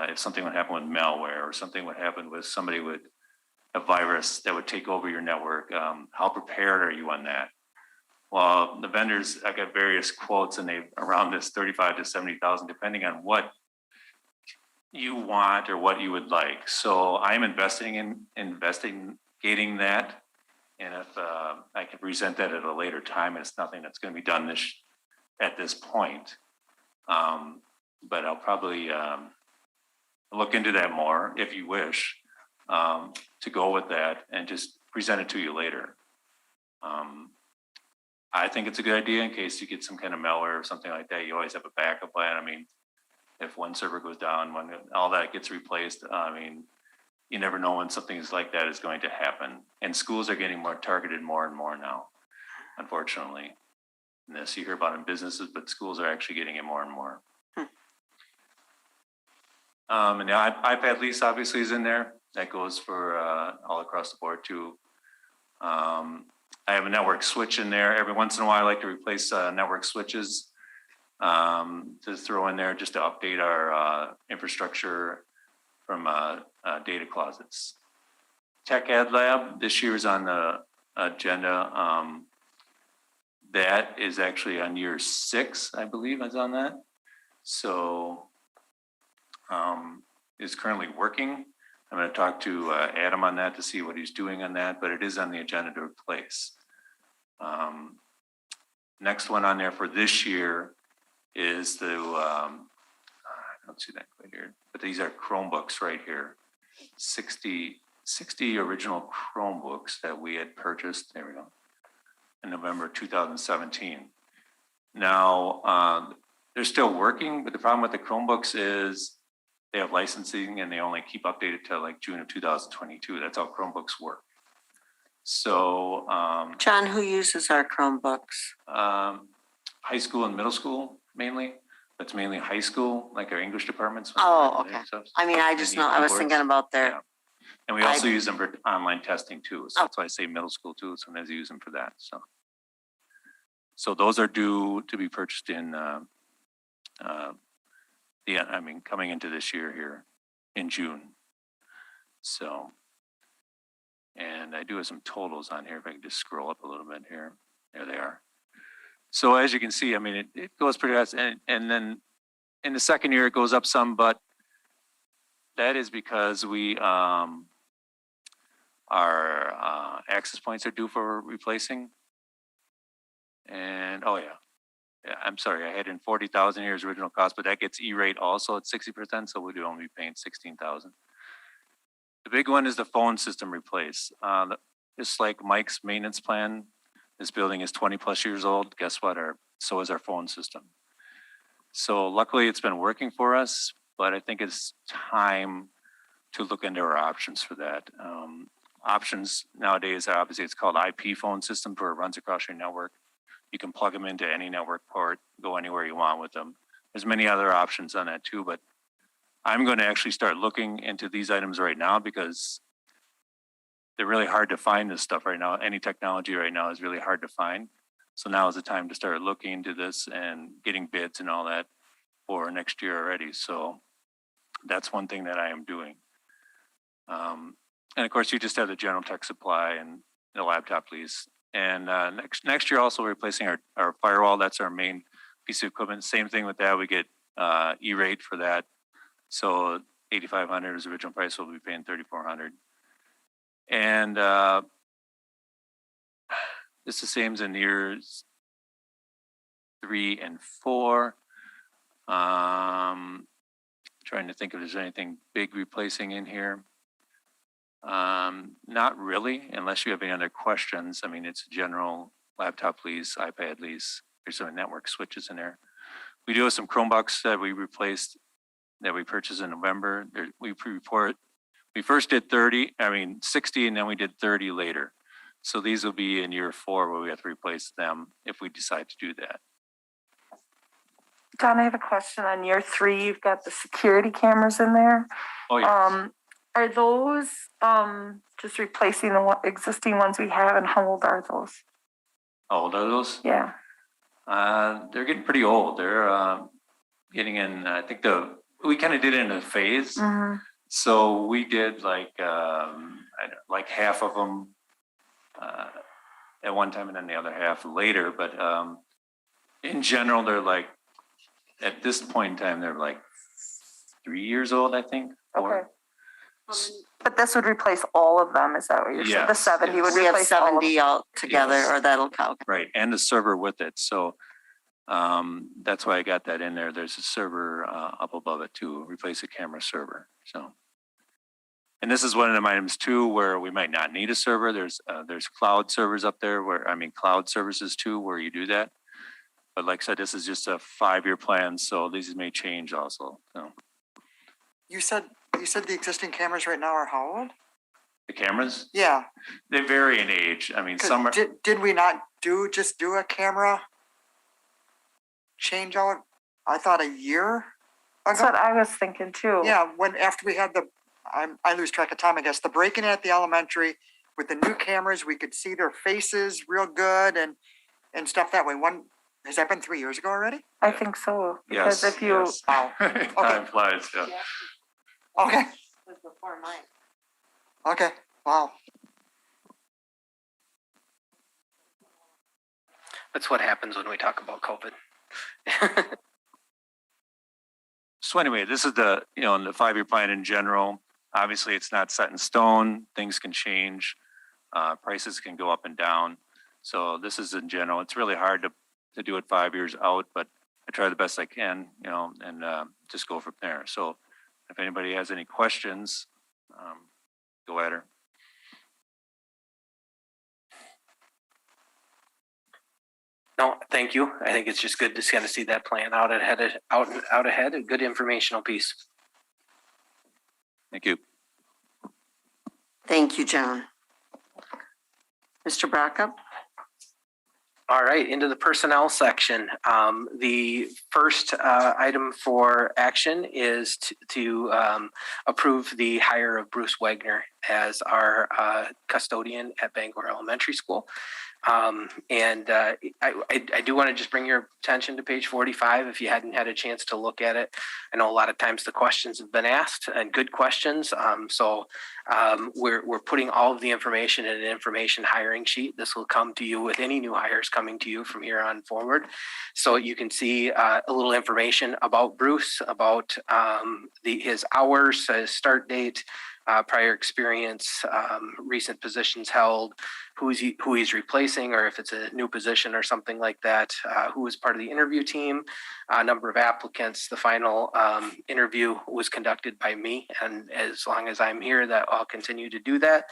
if something would happen with malware or something would happen with somebody with a virus that would take over your network? How prepared are you on that? Well, the vendors, I got various quotes, and they around this 35 to 70,000, depending on what you want or what you would like. So I'm investigating that. And if I can present that at a later time, it's nothing that's going to be done at this point. But I'll probably look into that more if you wish to go with that and just present it to you later. I think it's a good idea in case you get some kind of malware or something like that. You always have a backup plan. I mean, if one server goes down, when all that gets replaced, I mean, you never know when something like that is going to happen. And schools are getting more targeted more and more now, unfortunately. And this you hear about in businesses, but schools are actually getting it more and more. And the iPad lease obviously is in there. That goes for all across the board too. I have a network switch in there. Every once in a while, I like to replace network switches to throw in there just to update our infrastructure from data closets. Tech Ed Lab this year is on the agenda. That is actually on year 6, I believe, is on that. So is currently working. I'm going to talk to Adam on that to see what he's doing on that, but it is on the agenda to replace. Next one on there for this year is the, I don't see that quite here, but these are Chromebooks right here. 60 original Chromebooks that we had purchased, there we go, in November 2017. Now, they're still working, but the problem with the Chromebooks is they have licensing and they only keep updated till like June of 2022. That's how Chromebooks work. So, John, who uses our Chromebooks? high school and middle school mainly, That's mainly high school, like our English departments. Oh, okay. I mean, I And just then know, I was thinking about Yeah. their, And we also use them for online testing too. So Oh. that's why I say middle school too. Sometimes you use them for that. So those are due to be purchased in, coming into this year here in June. So, and I do have some totals on here. If I can just scroll up a little bit here. There they are. So as you can see, I mean, it goes pretty fast. And then in the second year, it goes up some, but that is because our access points are due for replacing. And, oh yeah. Yeah, I'm sorry, I had in 40,000 years original cost, but that gets E-rate also at 60%, so we'd only be paying 16,000. The big one is the phone system replace. Just like Mike's maintenance plan, this building is 20 plus years old. Guess what? So is our phone system. So luckily it's been working for us, but I think it's time to look into our options for that. Options nowadays, obviously it's called IP phone system where it runs across your network. You can plug them into any network port, go anywhere you want with them. There's many other options on that too, but I'm going to actually start looking into these items right now because they're really hard to find this stuff right now. Any technology right now is really hard to find. So now is the time to start looking into this and getting bids and all that for next year already. So that's one thing that I am doing. And of course, you just have the general tech supply and the laptop lease. And next year also replacing our firewall. That's our main piece of equipment. Same thing with that. We get E-rate for that. So 8,500 is the original price. We'll be paying 3,400. And it's the same as in years 3 and 4. Trying to think if there's anything big replacing in here. Not really, unless you have any other questions. I mean, it's a general laptop lease, iPad lease. There's some network switches in there. We do have some Chromebooks that we replaced, that we purchased in November. We first did 60, and then we did 30 later. So these will be in year 4 where we have to replace them if we decide to do that. Don, I have a question on year 3. You've got the security cameras in there. Oh, yeah. Are those just replacing the existing ones we have, and how old are those? How old are those? Yeah. They're getting pretty old. They're getting in, I think we kind of did it in a phase. Mm-hmm. So we did like half of them at one time and then the other half later. But in general, they're like, at this point in time, they're like 3 years old, I think. Okay. But this would replace all of them, is that what you're saying? The Yes, 70 yes. would we have replace all of them? 70 all together, Yes. or that'll count. Right, and the server with it. So that's why I got that in there. There's a server up above it too, replace a camera server. So, and this is one of the items too where we might not need a server. There's cloud servers up there cloud services too where you do that. But like I said, this is just a 5-year plan, so these may change also. So. You said the existing cameras right now are how old? The cameras? Yeah. They vary in age. I mean, 'Cause some are. Did we not do a camera change out? I thought a year That's ago. what I was thinking too. Yeah, after we had I lose track of time, I guess, the break-in at the elementary with the new cameras, we could see their faces real good and stuff that way. Has that been 3 years ago already? I think so. Because Yes, if you, yes. Wow. Time flies, yeah. Okay, Was before mine. okay, wow. That's what happens when we talk about COVID. So anyway, this is the 5-year plan in general. Obviously, it's not set in stone. Things can change. Prices can go up and down. So this is in general. It's really hard to do it 5 years out, but I try the best I can, and just go from there. So if anybody has any questions, go at her. No, thank you. I think it's just good to kind of see that plan out ahead, a good informational piece. Thank you. Thank you, John. Mr. Brockup? All right, into the personnel section. The first item for action is to approve the hire of Bruce Wagner as our custodian at Bangor Elementary School. I do want to just bring your attention to page 45 if you hadn't had a chance to look at it. I know a lot of times the questions have been asked and good questions. We're putting all of the information in an information hiring sheet. This will come to you with any new hires coming to you from here on forward. So you can see a little information about Bruce, about his hours, his start date, prior experience, recent positions held, who he's replacing, or if it's a new position or something like that, who was part of the interview team, number of applicants. The final interview was conducted by me, and as long as I'm here, that I'll continue to do that.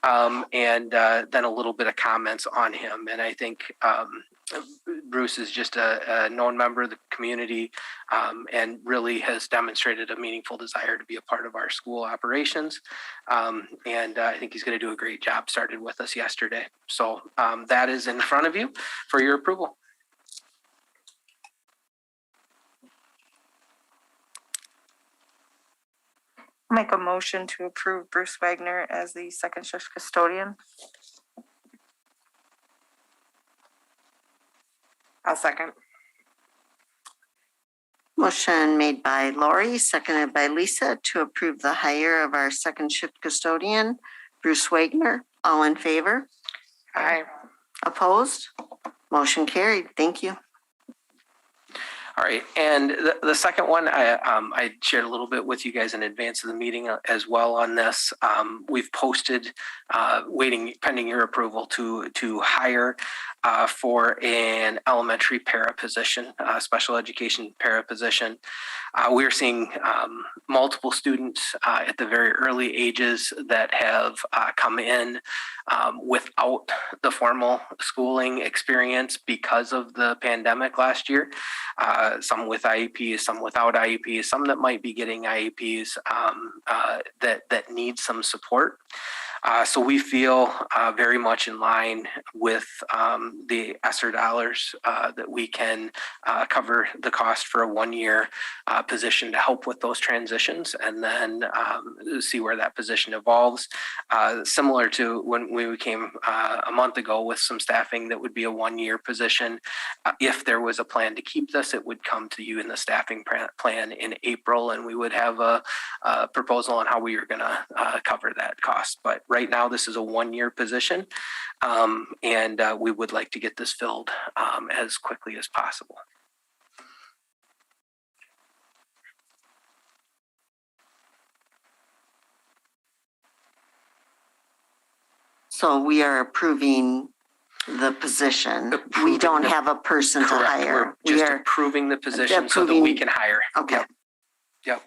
Then a little bit of comments on him. And I think Bruce is just a known member of the community and really has demonstrated a meaningful desire to be a part of our school operations. I think he's going to do a great job. Started with us yesterday. So that is in front of you for your approval. Make a motion to approve Bruce Wagner as the second shift custodian. I'll second. Motion made by Lori, seconded by Lisa to approve the hire of our second shift custodian, Bruce Wagner. All in favor? Aye. Opposed? Motion carried. Thank you. All right, and the second one, I shared a little bit with you guys in advance of the meeting as well on this. We've posted, pending your approval, to hire for an elementary para position, special education para position. We're seeing multiple students at the very early ages that have come in without the formal schooling experience because of the pandemic last year. Some with IEPs, some without IEPs, some that might be getting IEPs that need some support. So we feel very much in line with the ESSER dollars that we can cover the cost for a one-year position to help with those transitions, and then see where that position evolves. Similar to when we came a month ago with some staffing that would be a one-year position. If there was a plan to keep this, it would come to you in the staffing plan in April, and we would have a proposal on how we are going to cover that cost. But right now, this is a one-year position, and we would like to get this filled as quickly as possible. So we are approving the position. We don't have a person to Correct. hire. We're just approving the position so that we can hire. Okay. Yep.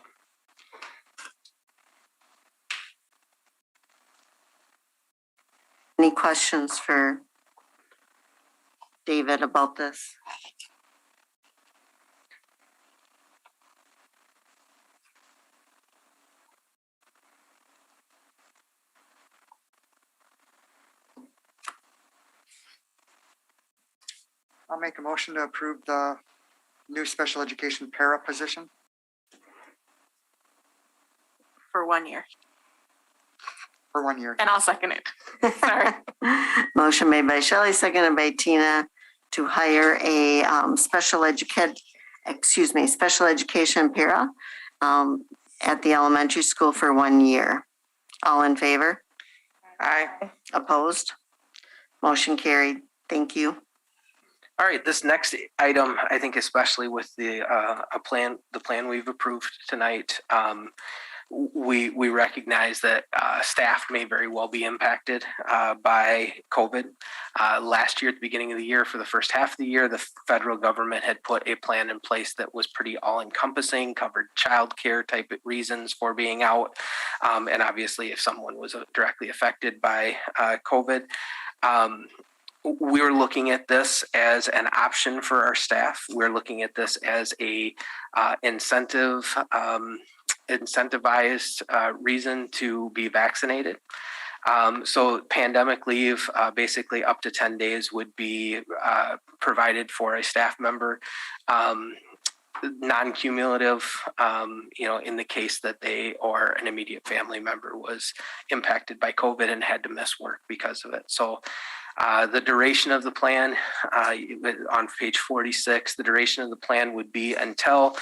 Any questions for David about this? I'll make a motion to approve the new special education para position. For 1 year. For 1 year. And I'll second it. Sorry. Motion made by Shelley, seconded by Tina to hire a special education para at the elementary school for 1 year. All in favor? Aye. Opposed? Motion carried. Thank you. All right, this next item, I think especially with the plan we've approved tonight, we recognize that staff may very well be impacted by COVID. Last year, at the beginning of the year, for the first half of the year, the federal government had put a plan in place that was pretty all-encompassing, covered childcare type of reasons for being out. And obviously, if someone was directly affected by COVID, we're looking at this as an option for our staff. We're looking at this as a incentivized reason to be vaccinated. So pandemic leave, basically up to 10 days would be provided for a staff member. Non-cumulative, in the case that they or an immediate family member was impacted by COVID and had to miss work because of it. So the duration of the plan on page 46, the duration of the plan would be until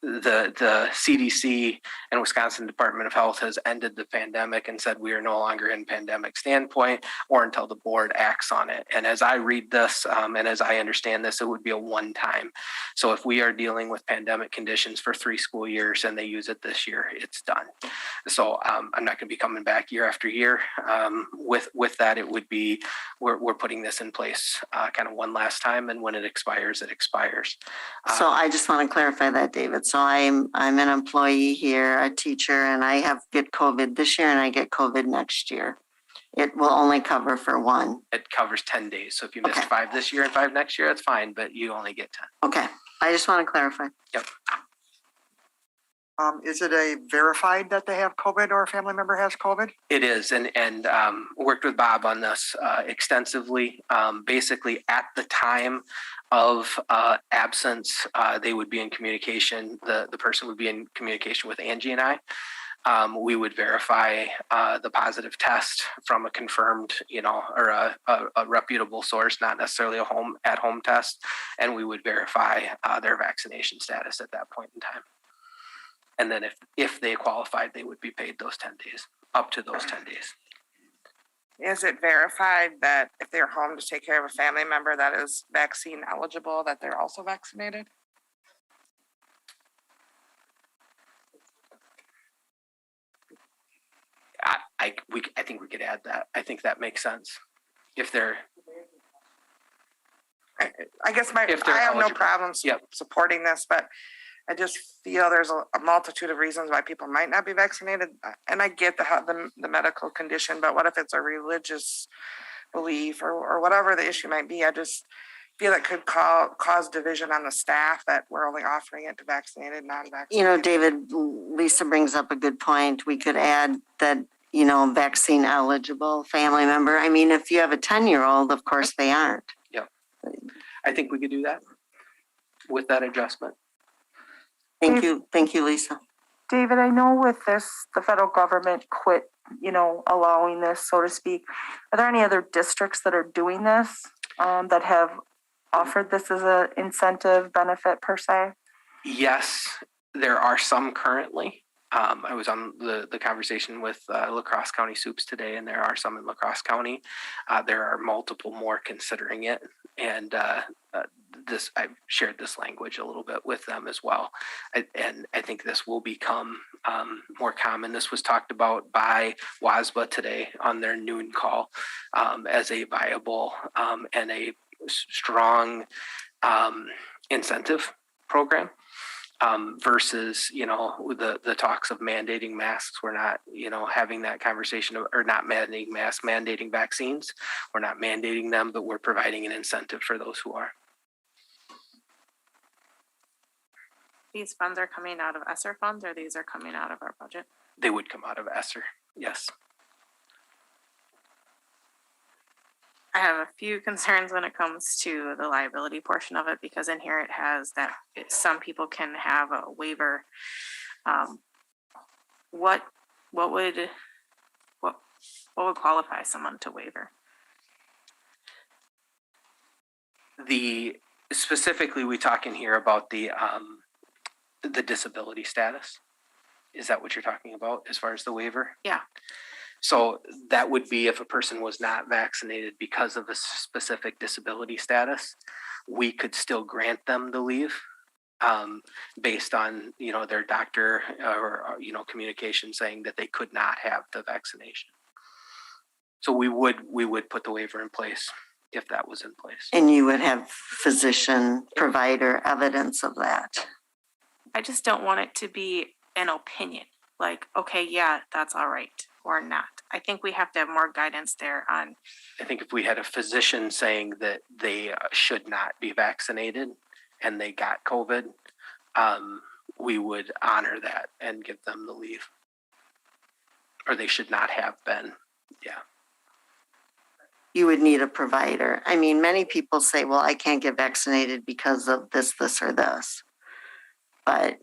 the CDC and Wisconsin Department of Health has ended the pandemic and said we are no longer in pandemic standpoint, or until the board acts on it. And as I read this and as I understand this, it would be a one-time. So if we are dealing with pandemic conditions for 3 school years and they use it this year, it's done. So I'm not going to be coming back year after year. With that, it would be we're putting this in place kind of one last time, and when it expires, it expires. So I just want to clarify that, David. So I'm an employee here, a teacher, and I get COVID this year and I get COVID next year. It will only cover for one. It covers 10 days. So if you missed Okay. 5 this year and 5 next year, that's fine, but you only get 10. Okay, I just want to clarify. Yep. Is it a verified that they have COVID or a family member has COVID? It is, and worked with Bob on this extensively. Basically, at the time of absence, they would be in communication. The person would be in communication with Angie and I. We would verify the positive test from a confirmed, or a reputable source, not necessarily a at-home test, and we would verify their vaccination status at that point in time. And then if they qualified, they would be paid those 10 days, up to those 10 days. Is it verified that if they're home to take care of a family member that is vaccine eligible, that they're also vaccinated? I think we could add that. I think that makes sense. If they're, I guess If they're I have no eligible. problems Yep. supporting this, but I just feel there's a multitude of reasons why people might not be vaccinated. And I get the medical condition, but what if it's a religious belief or whatever the issue might be? I just feel it could cause division on the staff that we're only offering it to vaccinated, non-vaccinated. David, Lisa brings up a good point. We could add that, vaccine eligible family member. I mean, if you have a 10-year-old, of course they aren't. I think we could do that with that adjustment. Thank you, Lisa. David, I know with this, the federal government quit, allowing this, so to speak. Are there any other districts that are doing this, that have offered this as an incentive benefit per se? Yes, there are some currently. I was on the conversation with La Crosse County Soups today, and there are some in La Crosse County. There are multiple more considering it, and I've shared this language a little bit with them as well. And I think this will become more common. This was talked about by WASBA today on their noon call as a viable and a strong incentive program. Versus, the talks of mandating masks. We're not, having that conversation or not mandating masks, mandating vaccines. We're not mandating them, but we're providing an incentive for those who are. These funds are coming out of ESSER funds, or these are coming out of our budget? They would come out of ESSER, yes. I have a few concerns when it comes to the liability portion of it, because in here it has that some people can have a waiver. What would qualify someone to waiver? Specifically, we talk in here about the disability status. Is that what you're talking about as far as the waiver? Yeah. So that would be if a person was not vaccinated because of a specific disability status, we could still grant them the leave based on, their doctor or communication saying that they could not have the vaccination. So we would put the waiver in place if that was in place. And you would have physician provider evidence of that. I just don't want it to be an opinion, like, okay, yeah, that's all right, or not. I think we have to have more guidance there on. I think if we had a physician saying that they should not be vaccinated and they got COVID, we would honor that and give them the leave. Or they should not have been Yeah. You would need a provider. I mean, many people say, well, I can't get vaccinated because of this, this, or this. But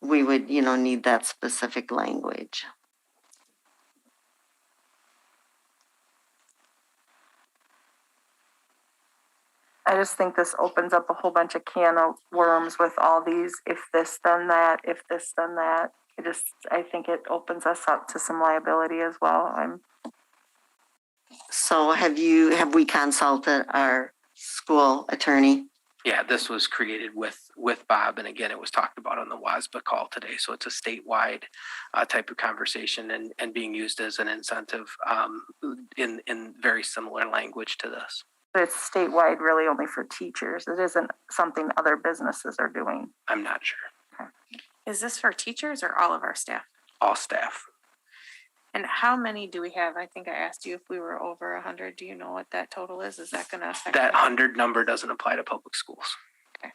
we would, need that specific language. I just think this opens up a whole bunch of can of worms with all these, if this, then that, if this, then that. I think it opens us up to some liability as well. So have we consulted our school attorney? Yeah, this was created with Bob, and again, it was talked about on the WASBA call today. So it's a statewide type of conversation and being used as an incentive in very similar language to this. But it's statewide really only for teachers. It isn't something other businesses are doing. I'm not sure. Is this for teachers or all of our staff? All staff. And how many do we have? I think I asked you if we were over 100. Do you know what that total is? Is that going to affect That 100 number doesn't apply to public schools. Okay.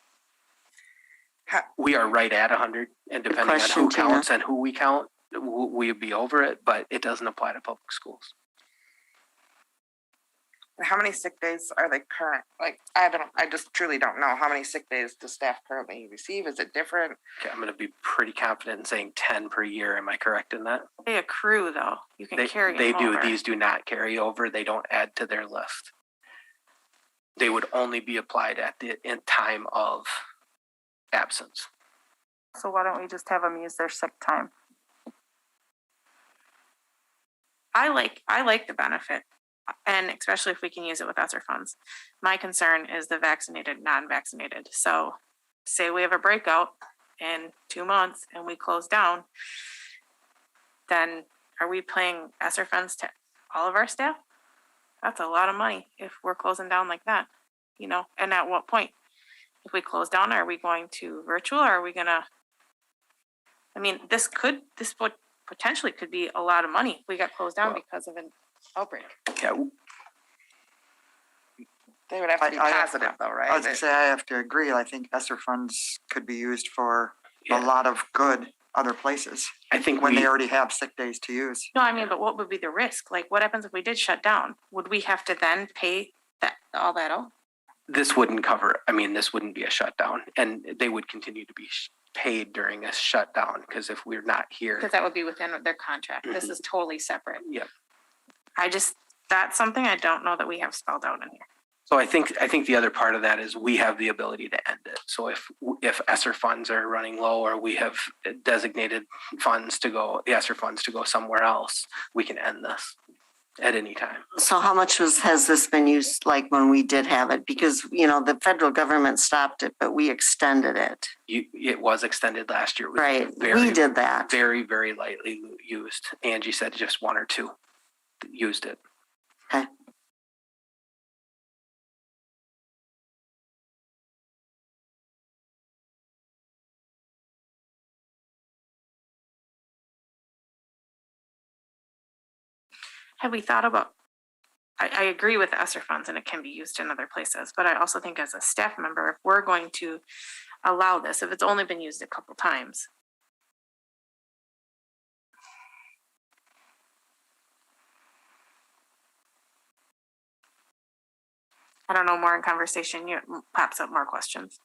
We are right at 100, and depending on question, who Tina. counts and who we count, we'd be over it, but it doesn't apply to public schools. How many sick days are they current? Like, I just truly don't know. How many sick days does staff currently receive? Is it different? Okay, I'm going to be pretty confident in saying 10 per year. Am I correct in that? They accrue though. You can carry They them do. over. These do not carry over. They don't add to their list. They would only be applied in time of absence. So why don't we just have them use their sick time? I like the benefit, and especially if we can use it with ESSER funds. My concern is the vaccinated, non-vaccinated. So say we have a breakout in 2 months and we close down, then are we paying ESSER funds to all of our staff? That's a lot of money if we're closing down like that, and at what point? If we close down, are we going to virtual or are we gonna, this would potentially could be a lot of money if we got closed down because of an outbreak. Yeah, They would have to be positive though, I was right? gonna say, I have to agree. I think ESSER funds could be used for a Yeah. lot of good other places I think when they already have sick days to use. No, but what would be the risk? Like, what happens if we did shut down? Would we have to then pay all that out? this wouldn't cover, this wouldn't be a shutdown, and they would continue to be paid during a shutdown, because if we're not here. Because that would be within their contract. This is totally separate. Yep. That's something I don't know that we have spelled out in here. So I think the other part of that is we have the ability to end it. So if ESSER funds are running low, or we have designated ESSER funds to go somewhere else, we can end this at any time. So how much has this been used, like when we did have it? Because, the federal government stopped it, but we extended it. It was extended last year. It was Right, very, we did that. very, very lightly used. Angie said just one or two used it. Okay. Have we thought about, I agree with the ESSER funds and it can be used in other places, but I also think as a staff member, if we're going to allow this, if it's only been used a couple times. I don't know, more in conversation, pops up more questions.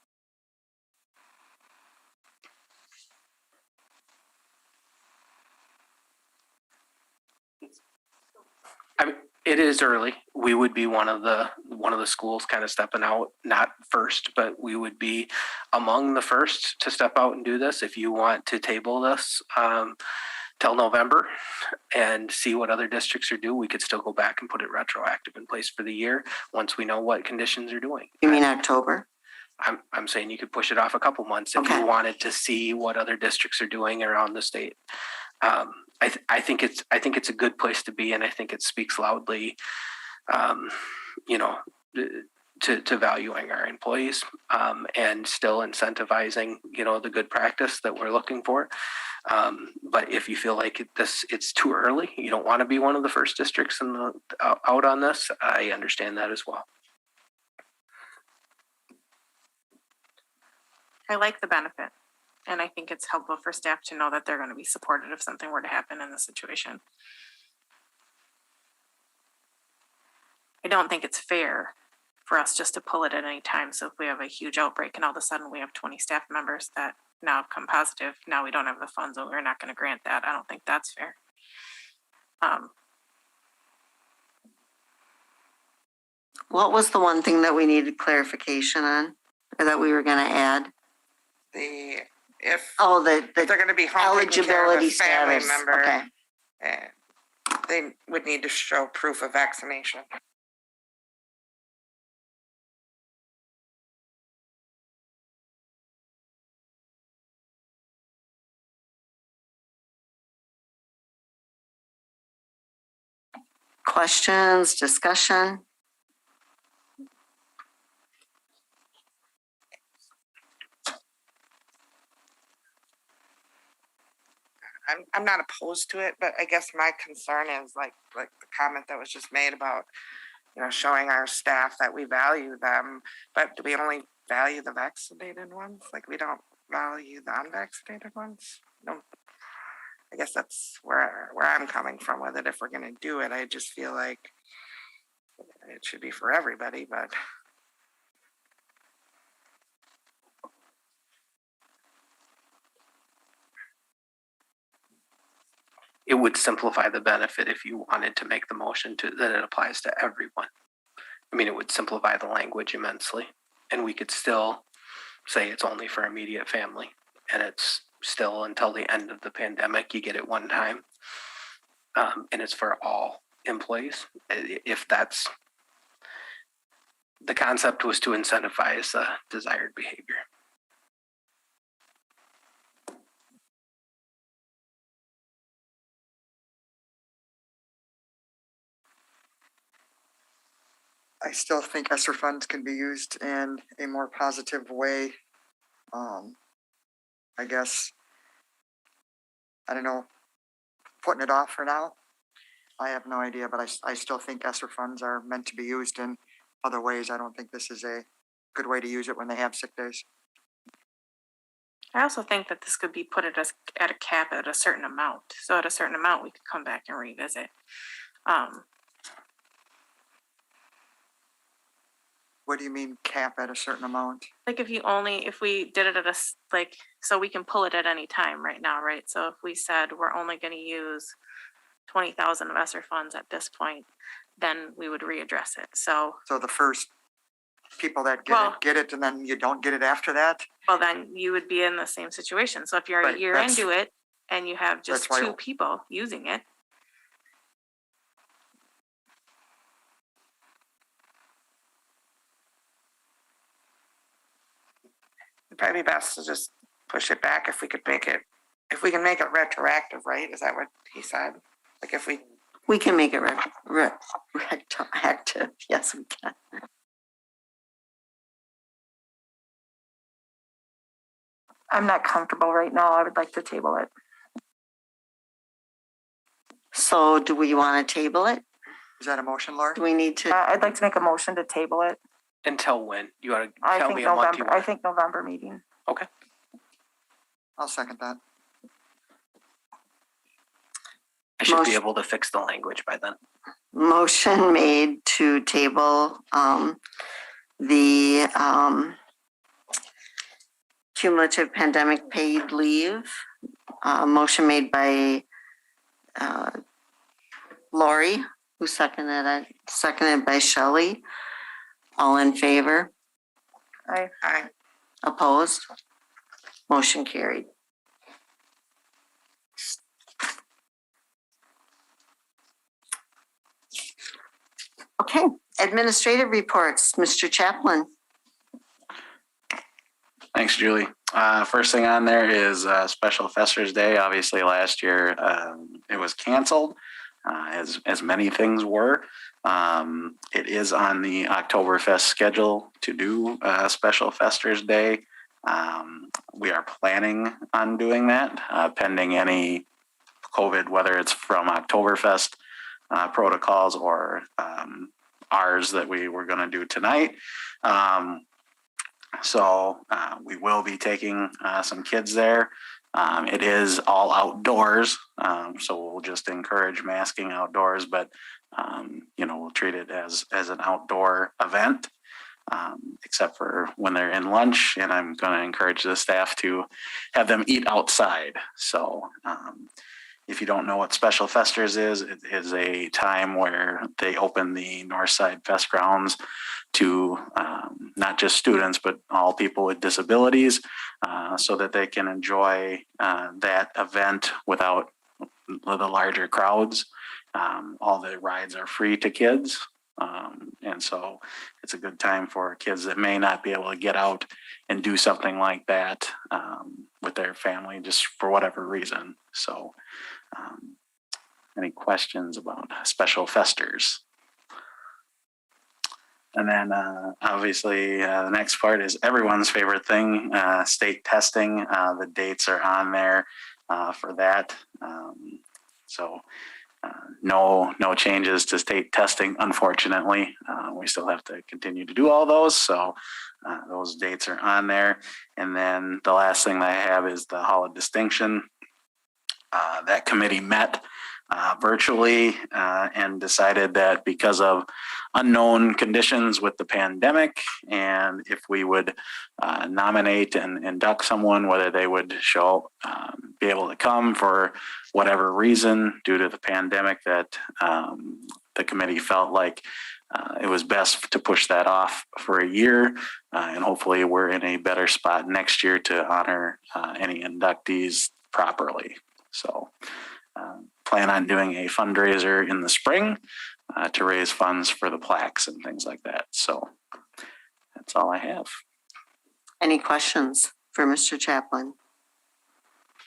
It is early. We would be one of the schools kind of stepping out, not first, but we would be among the first to step out and do this. If you want to table this till November and see what other districts are doing, we could still go back and put it retroactive in place for the year once we know what conditions are doing. You mean October? I'm saying you could push it off a couple months if Okay. you wanted to see what other districts are doing around the state. I think it's a good place to be, and I think it speaks loudly, to valuing our employees, and still incentivizing, the good practice that we're looking for. But if you feel like it's too early, you don't want to be one of the first districts out on this, I understand that as well. I like the benefit. And I think it's helpful for staff to know that they're going to be supported if something were to happen in the situation. I don't think it's fair for us just to pull it at any time. So if we have a huge outbreak and all of a sudden we have 20 staff members that now have come positive, now we don't have the funds, so we're not going to grant that. I don't think that's fair. What was the one thing that we needed clarification on, or that we were gonna add? If Oh, they're gonna be home taking care of eligibility a family status. member, Okay. they would need to show proof of vaccination. Questions, discussion? I'm not opposed to it, but I guess my concern is like the comment that was just made about, showing our staff that we value them, but do we only value the vaccinated ones? Like we don't value the unvaccinated ones? No. I guess that's where I'm coming from with it. If we're gonna do it, I just feel like it should be for everybody, but It would simplify the benefit if you wanted to make the motion that it applies to everyone. I mean, it would simplify the language immensely, and we could still say it's only for immediate family, and it's still until the end of the pandemic, you get it one time. And it's for all employees. If that's, the concept was to incentivize desired behavior. I still think ESSER funds can be used in a more positive way. I guess, I don't know, putting it off for now. I have no idea, but I still think ESSER funds are meant to be used in other ways. I don't think this is a good way to use it when they have sick days. I also think that this could be put at a cap at a certain amount. So at a certain amount, we could come back and revisit. What do you mean cap at a certain amount? Like if we did it at so we can pull it at any time right now, right? So if we said we're only going to use 20,000 of ESSER funds at this point, then we would readdress it. So the first people that get it, and then you don't get it after that? Well, then you would be in the same situation. So if you're a year into it and you have just two people using it. it'd probably be best to just push it back if we can make it retroactive, right? Is that what he said? Like if we can make it retroactive. Yes, we can. I'm not comfortable right now. I would like to table it. So do we want to table it? Is that a motion, Laura? Do we need to? I'd like to make a motion to table it. Until when? You ought to tell me a month you want. I think November meeting. Okay. I'll second that. I should be able to fix the language by then. Motion made to table the cumulative pandemic paid leave. Motion made by Lori, who seconded it, seconded by Shelley. All in favor? Aye. Opposed? Motion carried. Okay, administrative reports, Mr. Chaplin. Thanks, Julie. First thing on there is Special Festers Day. Obviously, last year it was canceled, as many things were. It is on the Oktoberfest schedule to do Special Festers Day. We are planning on doing that, pending any COVID, whether it's from Oktoberfest protocols or ours that we were going to do tonight. So we will be taking some kids there. It is all outdoors, so we'll just encourage masking outdoors, but we'll treat it as an outdoor event, except for when they're in lunch. And I'm going to encourage the staff to have them eat outside. So if you don't know what Special Festers is, it is a time where they open the Northside Fest grounds to not just students, but all people with disabilities, so that they can enjoy that event without the larger crowds. All the rides are free to kids. And so it's a good time for kids that may not be able to get out and do something like that with their family, just for whatever reason. So any questions about Special Festers? And then obviously the next part is everyone's favorite thing, state testing. The dates are on there for that. So no changes to state testing, unfortunately. We still have to continue to do all those. So those dates are on there. And then the last thing that I have is the Hall of Distinction. That committee met virtually and decided that because of unknown conditions with the pandemic, and if we would nominate and induct someone, whether they would be able to come for whatever reason due to the pandemic, that the committee felt like it was best to push that off for a year, and hopefully we're in a better spot next year to honor any inductees properly. So plan on doing a fundraiser in the spring to raise funds for the plaques and things like that. So that's all I have. Any questions for Mr. Chaplin?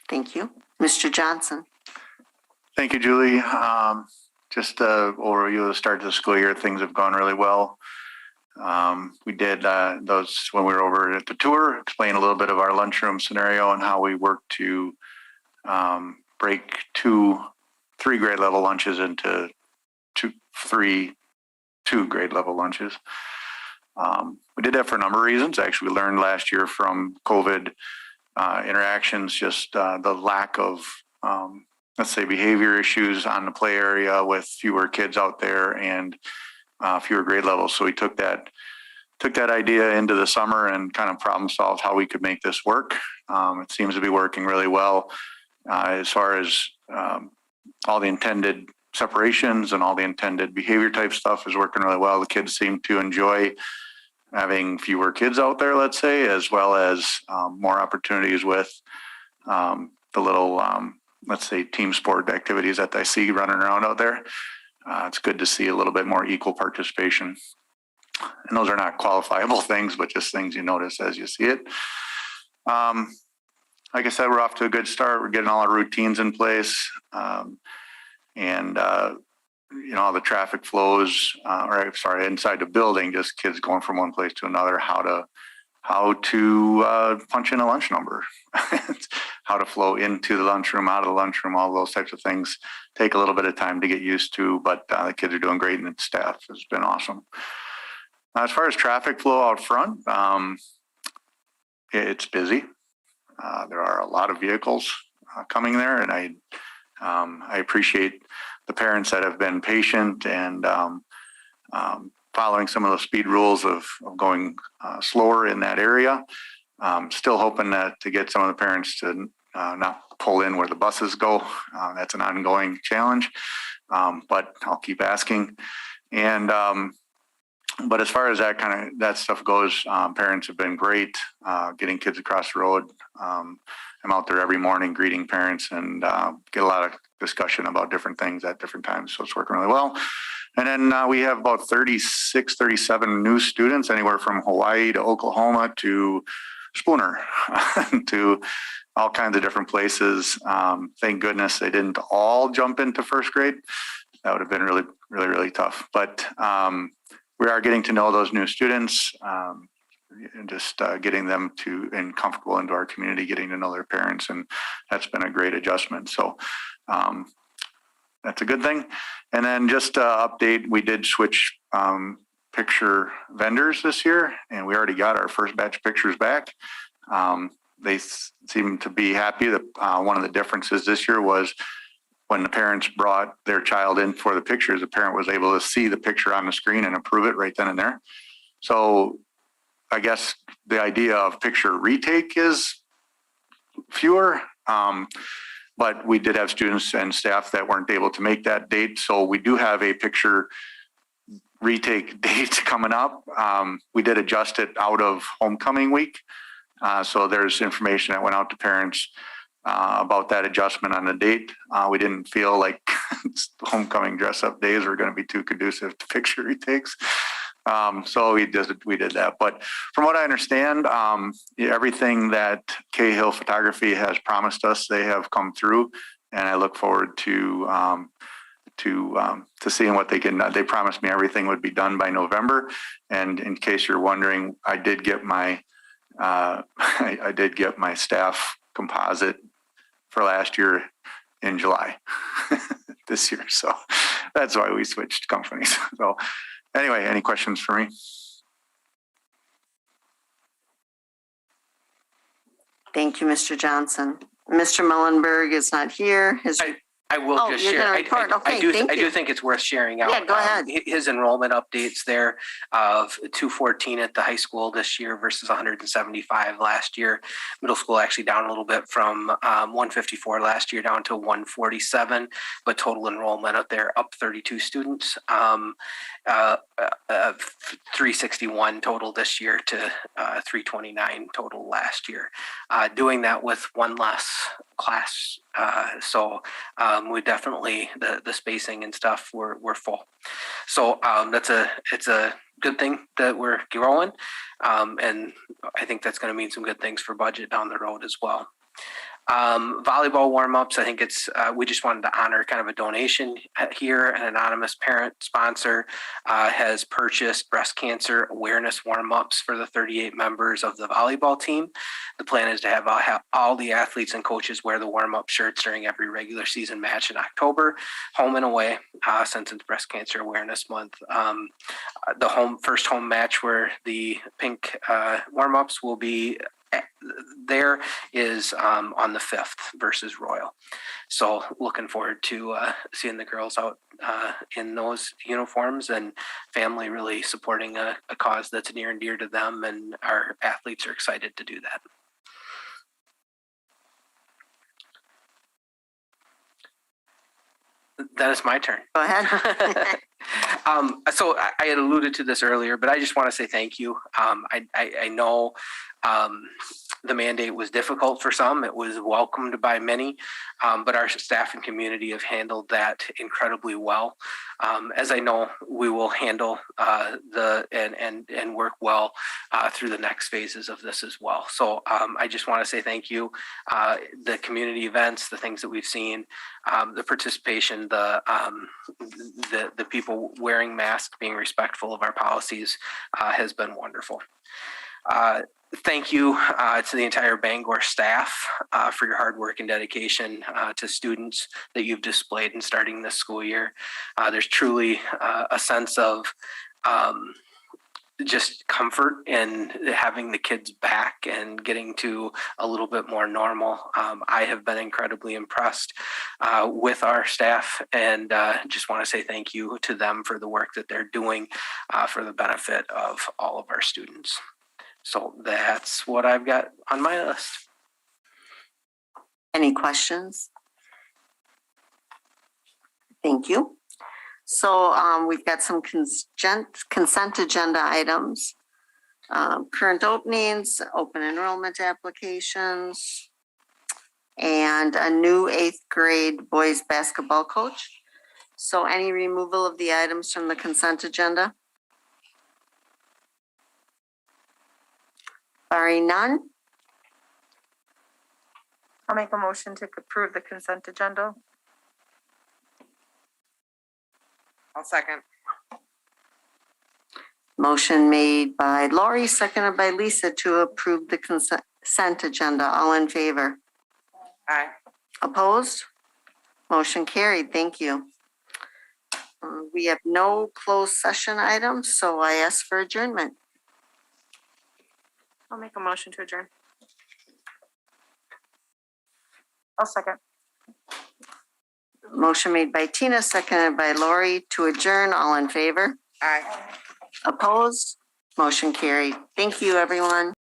Thank you. Mr. Johnson. Thank you, Julie. Just overview of the start of the school year. Things have gone really well. We did those when we were over at the tour, explain a little bit of our lunchroom scenario and how we work to break 3 grade level lunches into 2 grade level lunches. We did that for a number of reasons. Actually, we learned last year from COVID interactions, just the lack of, let's say, behavior issues on the play area with fewer kids out there and fewer grade levels. So we took that idea into the summer and kind of problem solved how we could make this work. It seems to be working really well as far as all the intended separations and all the intended behavior type stuff is working really well. The kids seem to enjoy having fewer kids out there, let's say, as well as more opportunities with the little, let's say, team sport activities that I see running around out there. It's good to see a little bit more equal participation. And those are not qualifiable things, but just things you notice as you see it. Like I said, we're off to a good start. We're getting all our routines in place. All the traffic flows, inside the building, just kids going from one place to another, how to punch in a lunch number, how to flow into the lunchroom, out of the lunchroom, all those types of things take a little bit of time to get used to, but the kids are doing great and the staff has been awesome. As far as traffic flow out front, it's busy. There are a lot of vehicles coming there, and I appreciate the parents that have been patient and following some of the speed rules of going slower in that area. Still hoping to get some of the parents to not pull in where the buses go. That's an ongoing challenge, but I'll keep asking. And but as far as that stuff goes, parents have been great getting kids across the road. I'm out there every morning greeting parents and get a lot of discussion about different things at different times. So it's working really well. And then we have about 36, 37 new students, anywhere from Hawaii to Oklahoma to Spooner to all kinds of different places. Thank goodness they didn't all jump into first grade. That would have been really, really, really tough. But we are getting to know those new students and just getting them and comfortable into our community, getting to know their parents. And that's been a great adjustment. So that's a good thing. And then just update, we did switch picture vendors this year, and we already got our first batch of pictures back. They seem to be happy. That one of the differences this year was when the parents brought their child in for the pictures, the parent was able to see the picture on the screen and approve it right then and there. So I guess the idea of picture retake is fewer, but we did have students and staff that weren't able to make that date. So we do have a picture retake date coming up. We did adjust it out of homecoming week. So there's information that went out to parents about that adjustment on the date. We didn't feel like homecoming dress up days were going to be too conducive to picture retakes. So we did that. But from what I understand, everything that Cahill Photography has promised us, they have come through, and I look forward to seeing what they can. They promised me everything would be done by November. And in case you're wondering, I did get my I did get my staff composite for last year in July this year. So that's why we switched companies. So anyway, any questions for me? Thank you, Mr. Johnson. Mr. Mullenberg is not here. I will Oh, just you're share. gonna report. Okay, thank I do you. think it's worth sharing out. Yeah, go ahead. His enrollment updates there of 214 at the high school this year versus 175 last year. Middle school actually down a little bit from 154 last year down to 147, but total enrollment up there up 32 students. 361 total this year to 329 total last year. Doing that with one less class. So we definitely, the spacing and stuff we're full. So it's a good thing that we're growing. And I think that's going to mean some good things for budget down the road as well. Volleyball warm-ups, I think it's, we just wanted to honor kind of a donation here. An anonymous parent sponsor has purchased breast cancer awareness warm-ups for the 38 members of the volleyball team. The plan is to have all the athletes and coaches wear the warm-up shirts during every regular season match in October, home and away, since it's Breast Cancer Awareness Month. The first home match where the pink warm-ups will be there is on the 5th versus Royal. So looking forward to seeing the girls out in those uniforms, and family really supporting a cause that's near and dear to them, and our athletes are excited to do that. Then it's my turn. Go ahead. So I had alluded to this earlier, but I just want to say thank you. I know the mandate was difficult for some. It was welcomed by many, but our staff and community have handled that incredibly well. As I know, we will handle and work well through the next phases of this as well. So I just want to say thank you. The community events, the things that we've seen, the participation, the people wearing masks, being respectful of our policies has been wonderful. Thank you to the entire Bangor staff for your hard work and dedication to students that you've displayed in starting this school year. There's truly a sense of just comfort in having the kids back and getting to a little bit more normal. I have been incredibly impressed with our staff, and just want to say thank you to them for the work that they're doing for the benefit of all of our students. So that's what I've got on my list. Any questions? Thank you. So we've got some consent agenda items. Current openings, open enrollment applications, and a new 8th grade boys basketball coach. So any removal of the items from the consent agenda? Barring none, I'll make a motion to approve the consent agenda. I'll second. motion made by Lori, seconded by Lisa to approve the consent agenda. All in favor? Aye. Opposed? Motion carried. Thank you. We have no closed session items, so I ask for adjournment. I'll make a motion to adjourn. I'll second. Motion made by Tina, seconded by Lori to adjourn. All in favor? Aye. Opposed? Motion carried. Thank you, everyone.